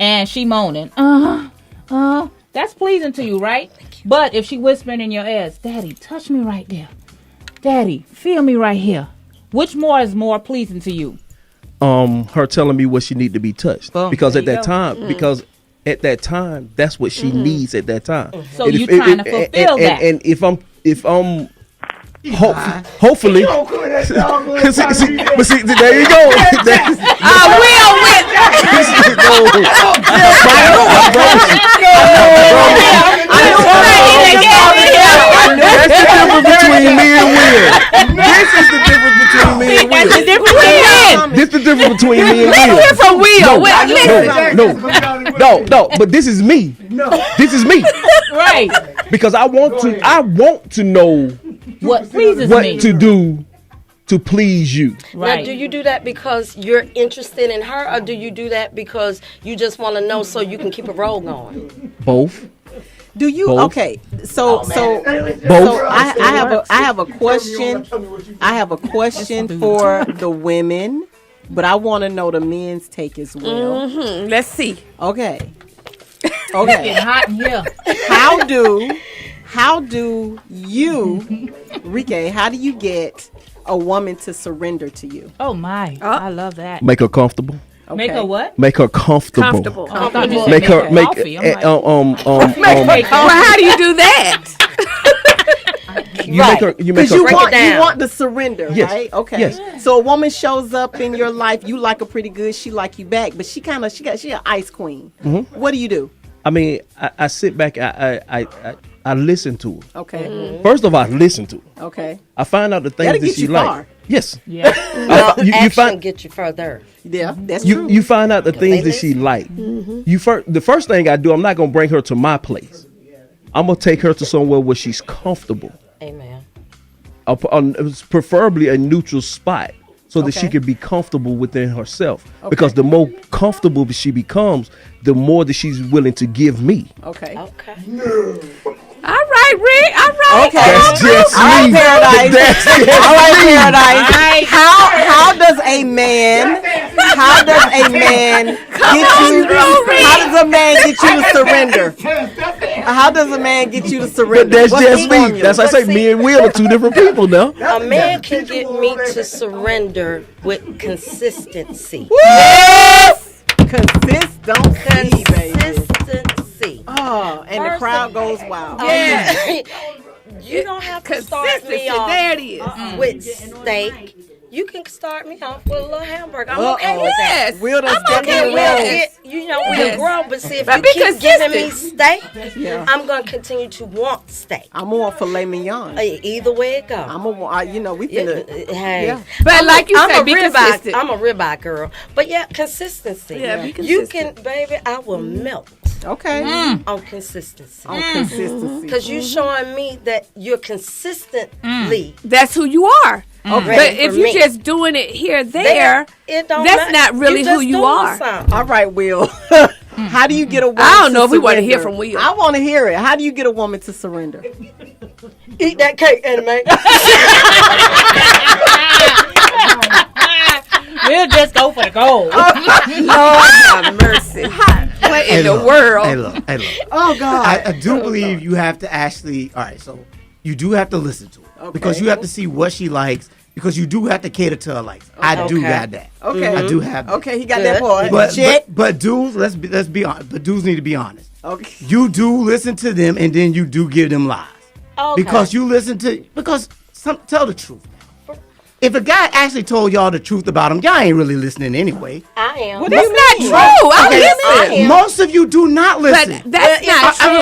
And she moaning, that That's pleasing to you, right? But if she whispering in your ears, Daddy, touch me right there. Daddy, feel me right here. Which more is more pleasing to you? Her telling me what she need to be touched. Boom. Because There at you that go. time, because at that time, that's what she needs at that time. So And you trying to fulfill that. And if I'm hopefully, but see, there you go. That's the difference between me and Will. This is the difference between me and Will. This is the difference between me and Will. Let's hear from Will. No, but this is me. This is me. Right. Because I want to know What pleases what me. to do to please you. Now, do you do that because you're interested in her, or do you do that because you just want to know so you can keep a roll going? Both. Do you Both. okay? So Both. I have a question. I have a question for the women, but I want to know the men's take as well. Let's see. Okay. It's Okay. getting hot in here. How do you, Rike? How do you get a woman to surrender to you? Oh my, I love that. Make her comfortable. Okay. Make her what? Make her comfortable. Oh, I thought you said Make her coffee. I'm like, Well, how do you do that? you make her Because you want the surrender, Yes. right? Okay. Yes. So a woman shows up in your life, you like her pretty good, she like you back, but she an ice queen. What do you do? I mean, I sit back. I listen to her. Okay. First of all, I listen to her. Okay. I find out the things That'll that get she you like. far. Yes. Yeah. You Action find get you further. Yeah, that's true. you find out the things that she like. The first thing I do, I'm not gonna bring her to my place. I'm gonna take her to somewhere where she's comfortable. Amen. Preferably a neutral spot, so that she Okay. can be comfortable within herself. Because the more comfortable she becomes, the more that she's willing to give me. Okay. Okay. All right, Rick. All right. Okay. That's just All right, me. Paradise. That's just All right, me. Paradise. How does a man get you to surrender? How does a man get you to surrender? But that's What's just the me. formula? That's I say. Me and Will are two different people now. A man can get me to surrender with consistency. Yes! Consistency, baby. Consistency. Oh, and the crowd goes wild. Yeah. You don't have to start Consistency. me off There it is. with steak. You can start me off with a little hamburger. I'm Uh-oh. okay with that. Yes. Will done I'm stepped okay in with the it. You know, we'll grow, but see, if But you be keep giving me consistent. steak, Yeah. I'm going to continue to want steak. I'm on filet mignon. Either way it goes. I'm on. We finna. Hey, Yeah. But like you said, be ribeye. consistent. I'm a ribeye girl, but yeah, consistency. Yeah, be You consistent. can, baby. I will melt Okay. on consistency On consistency. because you showing me that you're consistently That's who you are. But ready if for you're me. just doing it here, there, it don't that's matter. not really You who just you doing are. something. All right, Will. How do you get a woman? I don't know to if we want to hear surrender? from Will. I want to hear it. How do you get a woman to surrender? Eat that cake, anime. We'll just go for the gold. Lord have mercy. What in the world? Hey, look. Oh God. I do believe you have to actually. All right, so you do have to listen to her because you have to see what she likes. Because you do have to cater to her likes. I do got that. Okay. I do have that. Okay, he got that part. But dudes, let's be honest. But dudes need to be honest. Okay. You do listen to them, and then you do give them lies. Okay. Because you listen to tell the truth. If a guy actually told y'all the truth about him, y'all ain't really listening anyway. I am. Well, that's not true. I listen. Most of you do not listen. But that's not true. I'm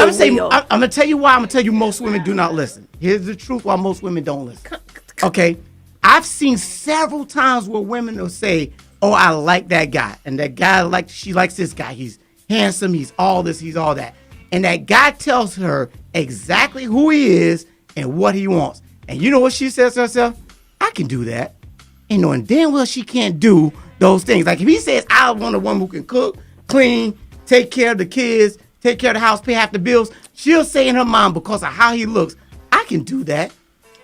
gonna tell you why. I'm gonna tell you most women do not listen. Here's the truth why most women don't listen. Okay, I've seen several times where women will say, "Oh, I like that guy," and that guy she likes this guy. He's handsome. He's all this. He's all that. And that guy tells her exactly who he is and what he wants. And you know what she says to herself? I can do that. And knowing damn well she can't do those things. Like if he says, I want a woman who can cook, clean, take care of the kids, take care of the house, pay half the bills, she'll say in her mind because of how he looks, I can do that.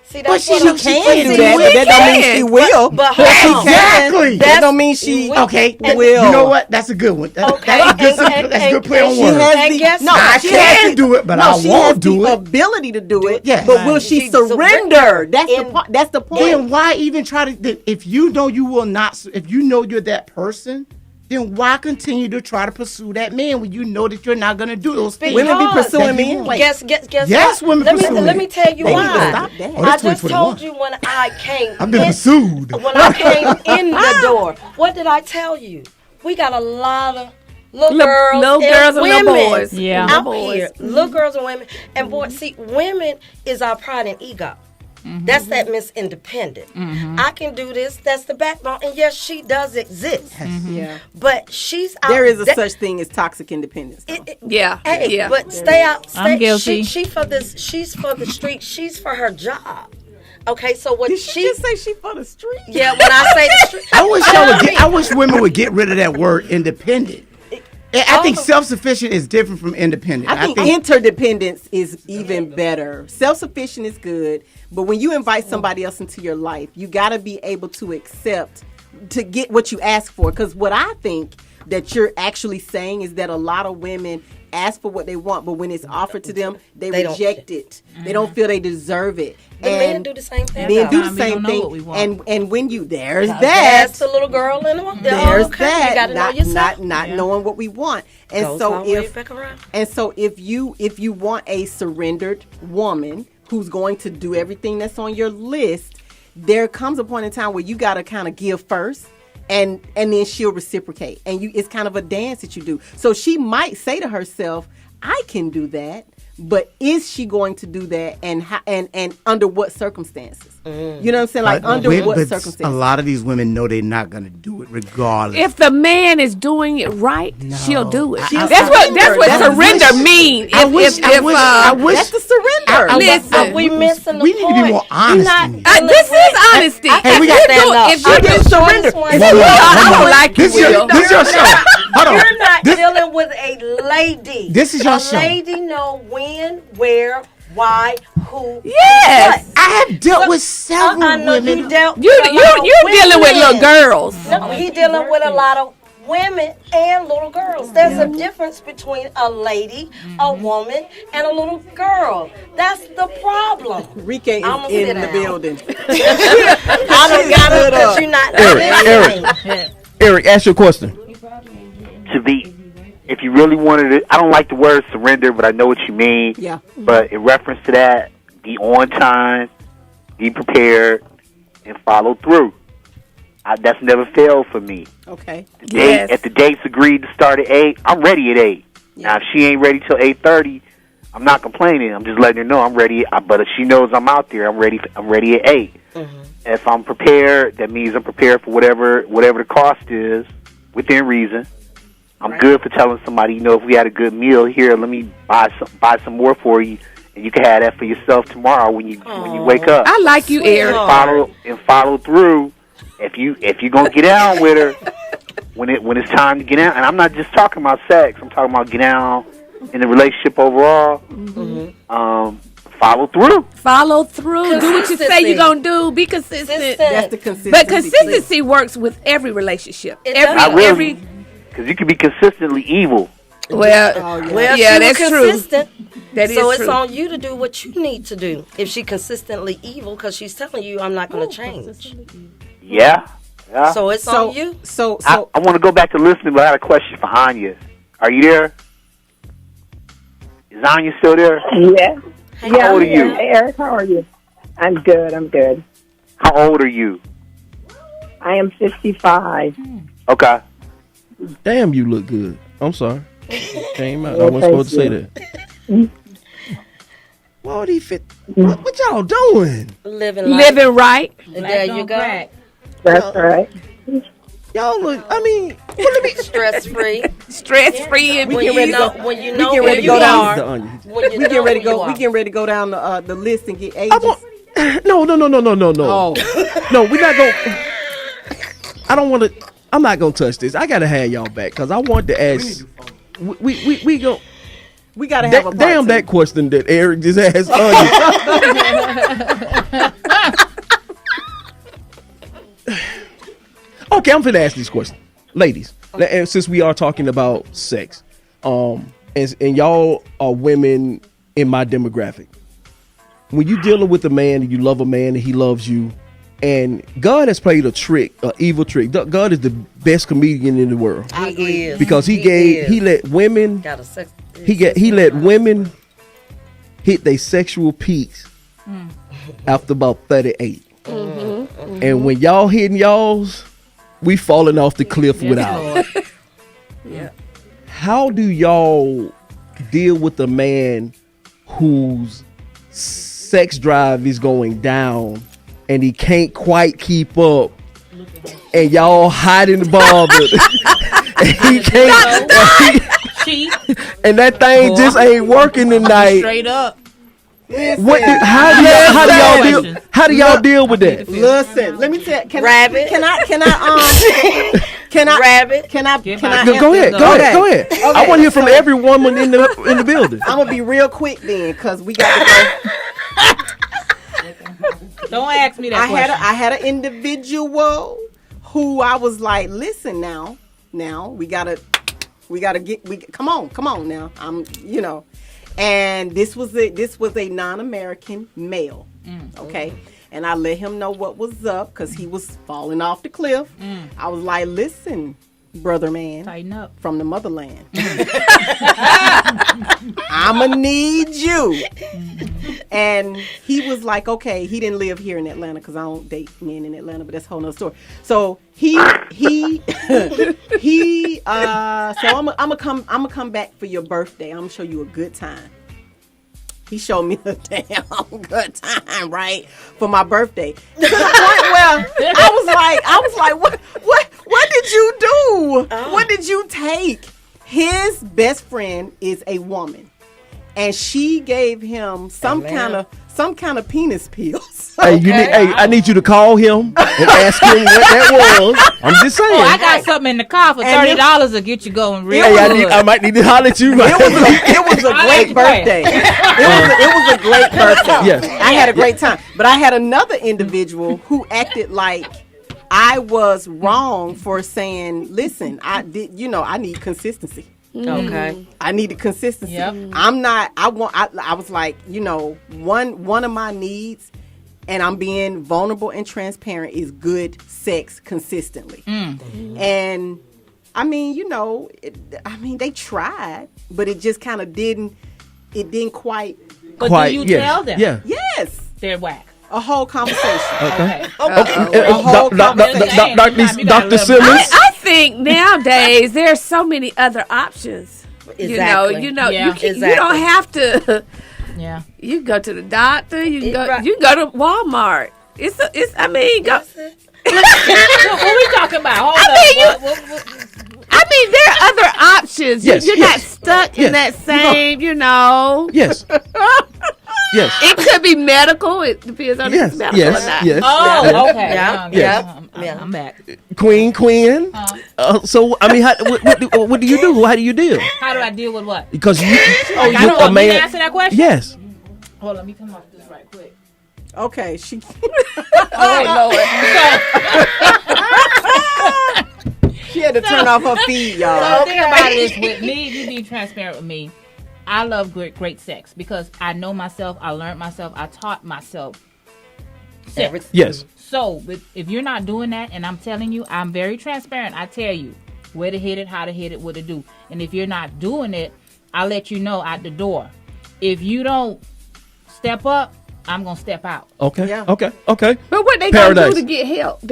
See, But that's she what can do that, but that don't mean she will. But Exactly. That don't mean she Okay, will. You know what? That's a good one. That's a good play on She words. has the, no, I she can has, do it, but no, I she won't has do the it. ability to do it. Yeah. But will she surrender? That's the point. Then why even try to? If you know you will not, if you know you're that person, then why continue to try to pursue that man when you know that you're not going to do those things? Women be pursuing men. Guess yes, what? women pursue Let me tell you They why. need to stop that. Oh, I this just 2021. told you when I came. I've been pursued. When I came in the door, what did I tell you? We got a lot of little girls and little women boys. Yeah. out here. Little girls and women. And boys, see, women is our pride and ego. That's that Miss Independent. I can do this. That's the backbone. And yes, she does exist. Yeah. But she's out. There is a such thing as toxic independence. Yeah. Hey, yeah. but stay out. I'm guilty. She for this. She's for the street. She's for her job. Okay, so what Did she just say she for the street? Yeah, when I say the street, I wish women would get rid of that word independent. I think self-sufficient is different from independent. I think interdependence is even better. Self-sufficient is good, but when you invite somebody else into your life, you got to be able to accept, to get what you ask for. Because what I think that you're actually saying is that a lot of women ask for what they want, but when it's offered to them, they reject it. They don't feel they deserve it. And men do the same thing. Men do the We same don't know what we thing. want. And when you there's that. That's the little girl in the There's You that. gotta know yourself. Not knowing what we want. And Goes so all the way back around. if you want a surrendered woman who's going to do everything that's on your list, there comes a point in time where you got to kind of give first. And then she'll reciprocate, and it's kind of a dance that you do. So she might say to herself, "I can do that," but is she going to do that, and under what circumstances? You know what I'm saying? Like under what circumstances? A lot of these women know they're not going to do it regardless. If the man is doing it right, she'll do it. She'll That's what surrender means. I wish That's the surrender. Listen, we missing the we need to be more honest. in this. this is honesty. Hey, we got if you do surrender, I don't like you. This is your show. Hold on. You're not dealing with a lady. This is your show. A lady know when, where, why, who. Yes. what. I have dealt with several I know women. you dealt. You dealing with little girls. No, he dealing with a lot of women and little girls. There's a difference between a lady, a woman, and a little girl. That's the problem. Rike is I'ma in sit the down. building. I don't got it because you're not. Eric, ask your question. To be, if you really wanted it, I don't like the word surrender, but I know what you mean. Yeah. But in reference to that, be on time, be prepared, and follow through. That's never failed for me. Okay. If the date's agreed to start at 8, I'm ready at 8. Yeah. Now, if she ain't ready till 8:30, I'm not complaining. I'm just letting her know I'm ready. But if she knows I'm out there, I'm ready. I'm ready at 8. If I'm prepared, that means I'm prepared for whatever the cost is, within reason. I'm good for telling somebody, if we had a good meal here, let me buy some more for you, and you can have that for yourself tomorrow when you wake up. I like you, Eric. And follow through. If you gonna get down with her when it's time to get down, and I'm not just talking about sex. I'm talking about get down in the relationship overall. Follow through. Follow through. Do what you say you're gonna do. Be consistent. That's the consistency. But consistency works with every relationship. Not really, because you can be consistently evil. Well, yeah, that's consistent. That is so it's true. on you to do what you need to do. If she consistently evil, because she's telling you, I'm not going to change. Yeah. So it's on you. So I want to go back to listening, but I had a question for Anya. Are you there? Is Anya still there? Yeah. How old are you? Hey, Eric, how are you? I'm good. How old are you? I am 55. Okay. Damn, you look good. I'm sorry. Came out. I Well, wasn't supposed to say thank that. What what y'all doing? Living right. There you go. That's right. Y'all look. I mean, let me stress free. Stress free, and when you know where we get ready to go down. When you We get ready to go. are. We getting ready to go down the list and get ages. No. Oh. No, we're not going. I don't want to. I'm not gonna touch this. I gotta have y'all back because I want to ask. We go. We gotta have a part damn two. that question that Eric just asked. Okay, I'm finna ask this question, ladies. And since we are talking about sex, and y'all are women in my demographic. When you dealing with a man and you love a man and he loves you, and God has played a trick, an evil trick. God is the best comedian in the world. He is. Because he let women Got a sex. he let women hit their sexual peaks after about 38. And when y'all hitting y'all's, we falling off the cliff without. Yeah. How do y'all deal with a man whose sex drive is going down and he can't quite keep up, and y'all hiding the ball, and he can't, and that thing just ain't working tonight? Straight up. How do y'all deal with that? Listen, let me tell. Can Rabbit. I Go ahead. I want to hear from every woman in the building. I'm gonna be real quick then, cause we got to go. Don't ask me that question. I had an individual who I was like, listen now we gotta come on now. And this was a non-American male. Okay. And I let him know what was up because he was falling off the cliff. I was like, listen, brother man, tighten up, from the motherland. I'ma need you. And he was like, okay, he didn't live here in Atlanta because I don't date men in Atlanta, but that's a whole nother story. So so I'm gonna come back for your birthday. I'm gonna show you a good time. He showed me a damn good time, right, for my birthday. To the point where I was like, what did you do? What did you take? His best friend is a woman, and she gave him some kind of penis pills. Hey, I need you to call him and ask him what that was. I'm just saying. I got something in the car for $30 to get you going real good. I might need to holler at you. It was a great birthday. It was a great birthday. Yes. I had a great time. But I had another individual who acted like I was wrong for saying, listen, I need consistency. Okay. I needed consistency. Yep. I was like, one of my needs, and I'm being vulnerable and transparent, is good sex consistently. And I mean, they tried, but it just kind of didn't quite. But do you tell them? Yeah. Yes. They're whack. A whole conversation. Okay. A whole conversation. Dr. Simmons. I think nowadays there's so many other options. Exactly. You don't have to. Yeah. You can go to the doctor. You can go to Walmart. Go. What we talking about? I mean, there are other options. Yes, You're not stuck in that same, Yes. Yes. It could be medical. It depends on if it's medical or not. Yes. Oh, okay. Yeah. I'm back. Queen. So, I mean, what do you do? How do you deal? How do I deal with what? Because I don't want me to answer that question? Yes. Hold on, let me come off this right quick. Okay, she. She had to turn off her feed, y'all. The thing about it is, with me, you be transparent with me. I love great sex because I know myself. I learned myself. I taught myself sex. Yes. So if you're not doing that, and I'm telling you, I'm very transparent. I tell you where to hit it, how to hit it, what to do. And if you're not doing it, I'll let you know out the door. If you don't step up, I'm gonna step out. Okay. Yeah. Okay. But what they gonna do to get help?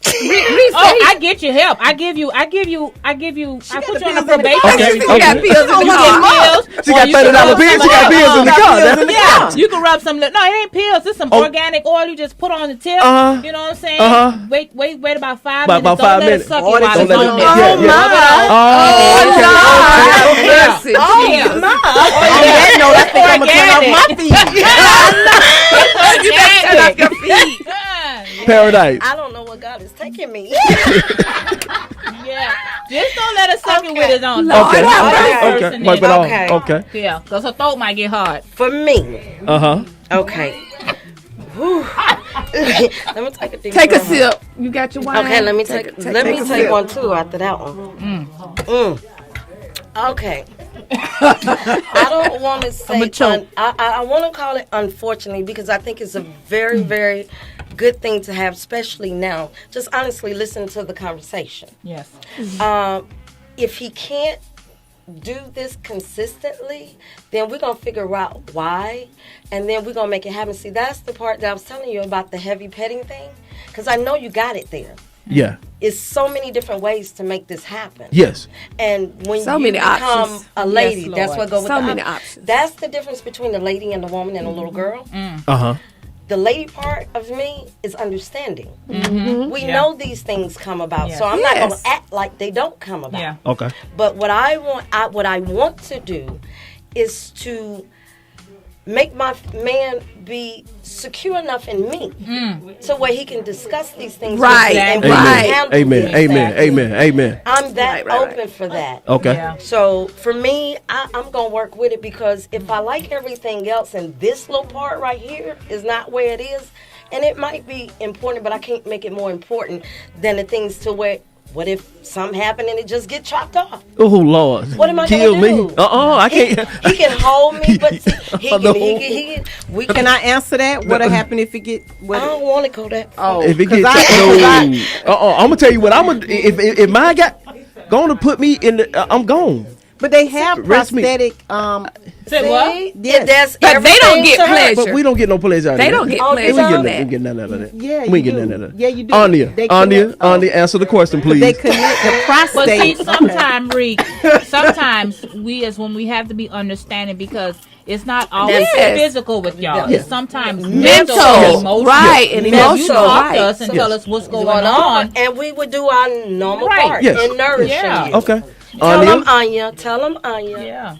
I get you help. I give you. I put you on a probation. Okay. You got pills in the car. She got $30 bills. She got bills in the car. Yeah, you can rub some. No, it ain't pills. It's some organic oil you just put on the tip. You know what I'm saying? Wait about 5 minutes. About 5 minutes. Don't let it suck Don't let it. I think I'm gonna turn off my feed. You better turn off your feed. Paradise. I don't know what God is taking me. Yeah. Just don't let her suck it with his own. Okay. Okay. Wipe it off. Okay. Yeah, because her throat might get hard. For me. Okay. Let me take a deep Take a breath. sip. You got your wine? Okay, let me take one too after that one. Okay. I don't want to say I want to call it unfortunately because I think it's a very, very good thing to have, especially now. Just honestly listen to the conversation. Yes. If he can't do this consistently, then we're going to figure out why, and then we're going to make it happen. See, that's the part that I was telling you about the heavy petting thing, because I know you got it there. Yeah. It's so many different ways to make this happen. Yes. And when So you many become options. a lady, Yes, that's Lord. what goes with So the many options. options. That's the difference between a lady and a woman and a little girl. The lady part of me is understanding. We know these things come about, so I'm not going to act like they don't come about. Yeah. Okay. But what I want to do is to make my man be secure enough in me so where he can discuss these things Right. with me and Amen. handle Amen. these Amen. things. Amen. Amen. I'm that Right. open for that. Okay. Yeah. So for me, I'm going to work with it because if I like everything else and this little part right here is not where it is, and it might be important, but I can't make it more important than the things to where, what if something happened and it just get chopped off? Oh Lord. What am I Kill going to do? me. I can't. He can hold me, but No. we Can I answer that? What'll happen if it get? I don't want to go that far. Oh, If it 'cause gets I'm gonna tell you what I'm gonna. If mine got gonna put me in the, I'm gone. But they have Rest me. prosthetic. Say what? Yes. That's But they don't everything get to her. pleasure. But we don't get no pleasure out of They that. don't get Oh, We they pleasure. don't don't? get none of that. Yeah, we ain't you get do. none of that. Yeah, you do. Anya, They Anya, connect- oh. Anya, answer the question, please. They connect the But see, prostate. sometimes, Reek, sometimes we have to be understanding because it's not always Yes. physical with y'all. Yeah. It's sometimes Mental. mental, emotional. Right, and Because you emotional, talk to right. us and tell us what's going Going on. on, and we would do our normal Right. part Yes. in nourishing Yeah. you. Okay. Tell Anya. him Anya. Tell him Anya. Yeah.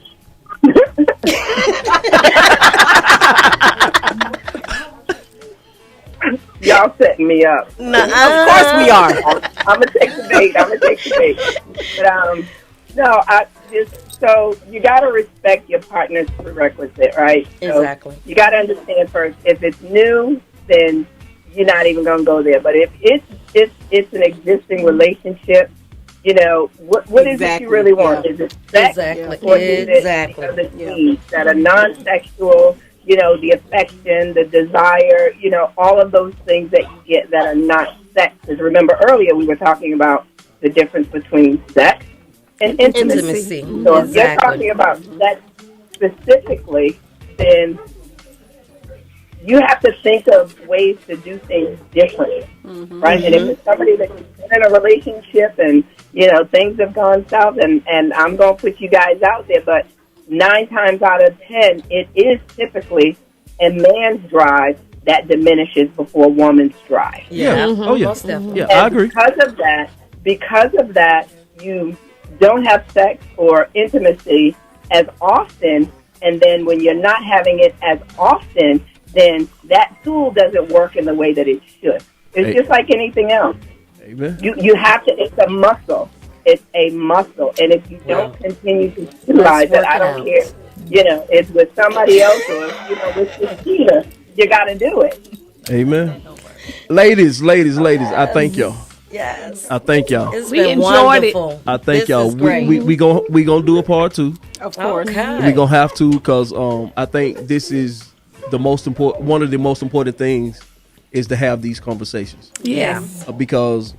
Y'all setting me up. Of course we are. I'm gonna take the bait. But no, I just so you gotta respect your partner's prerequisite, right? So Exactly. you gotta understand first. If it's new, then you're not even gonna go there. But if it's an existing relationship, you know what is it Exactly, you really want? yeah. Is it sex? Exactly. Or is it Exactly. the needs that are non-sexual? You know, the affection, the desire, you know, all of those things that you get that are not sex. Because remember earlier we were talking about the difference between sex and intimacy. So if you're talking about sex specifically, then you have to think of ways to do things differently, right? And if it's somebody that's in a relationship and, you know, things have gone south, and I'm going to put you guys out there, but 9 times out of 10, it is typically a man's drive that diminishes before a woman's drive. Yeah. Oh yeah. Most definitely. Yeah, And I agree. because of that, you don't have sex or intimacy as often, and then when you're not having it as often, then that tool doesn't work in the way that it should. It's just like anything else. Amen. You have to. It's a muscle. It's a muscle, and if you don't continue to utilize it, I don't care. You know, it's with somebody else or with Christina. You got to do it. Amen. Ladies, I thank y'all. Yes. I thank y'all. It's We been enjoyed it. wonderful. I thank This y'all. is great. We gonna do a part 2. Of course. Okay. We gonna have to because I think this is the most important. One of the most important things is to have these conversations. Yeah. Because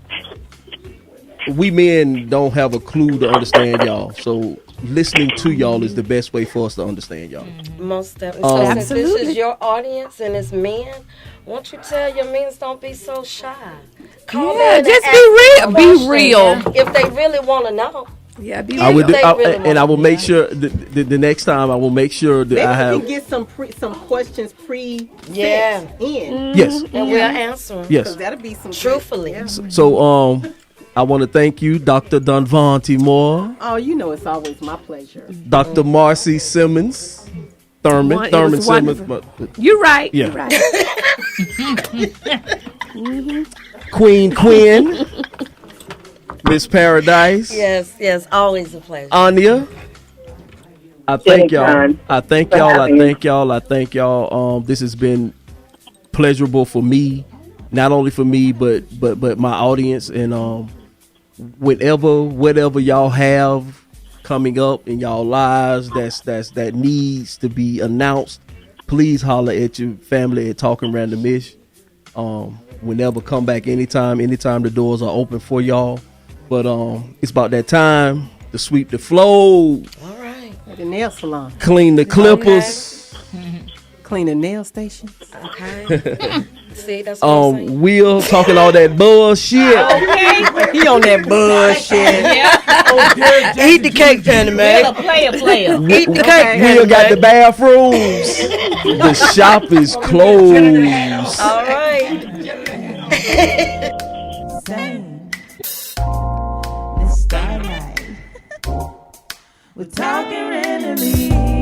we men don't have a clue to understand y'all. So listening to y'all is the best way for us to understand y'all. Most definitely. So since this is your audience and it's men, won't you tell your men don't be so shy? Call Yeah, in and just ask be real. them Be questions real. If they really want to know. Yeah, be I would, real. They really want and I will to. make sure the next time I will make sure that Maybe I we have. can get some questions Yeah. in. Yes. And we'll answer them. Yes. Because that'll be some Truthfully. So I want to thank you, Dr. Donvanti Moore, Oh, you know it's always my pleasure. Dr. Marcy Simmons, Thurman It was Simmons, wonderful. You're right. Yeah. You're right. Queen, Miss Paradise. Yes, always a pleasure. Anya. I thank y'all. Anytime. I thank y'all. I thank y'all. I thank y'all. This has been pleasurable for me, not only for me, but my audience. And whatever y'all have coming up in y'all lives that needs to be announced, please holler at your family at Talking Randomish. Whenever, come back anytime the doors are open for y'all. But it's about that time to sweep the floor. All right. The nail salon. Clean the clippers. Okay. Clean the nail station. Okay. See, that's what I'm saying. Will talking all that bullshit. Okay. He on that bullshit. Yeah. Eat the cake, Anime. Will a player. Eat the cake. Will got the bathrooms. The shop is closed. All right. Miss Starlight. We're talking randomly.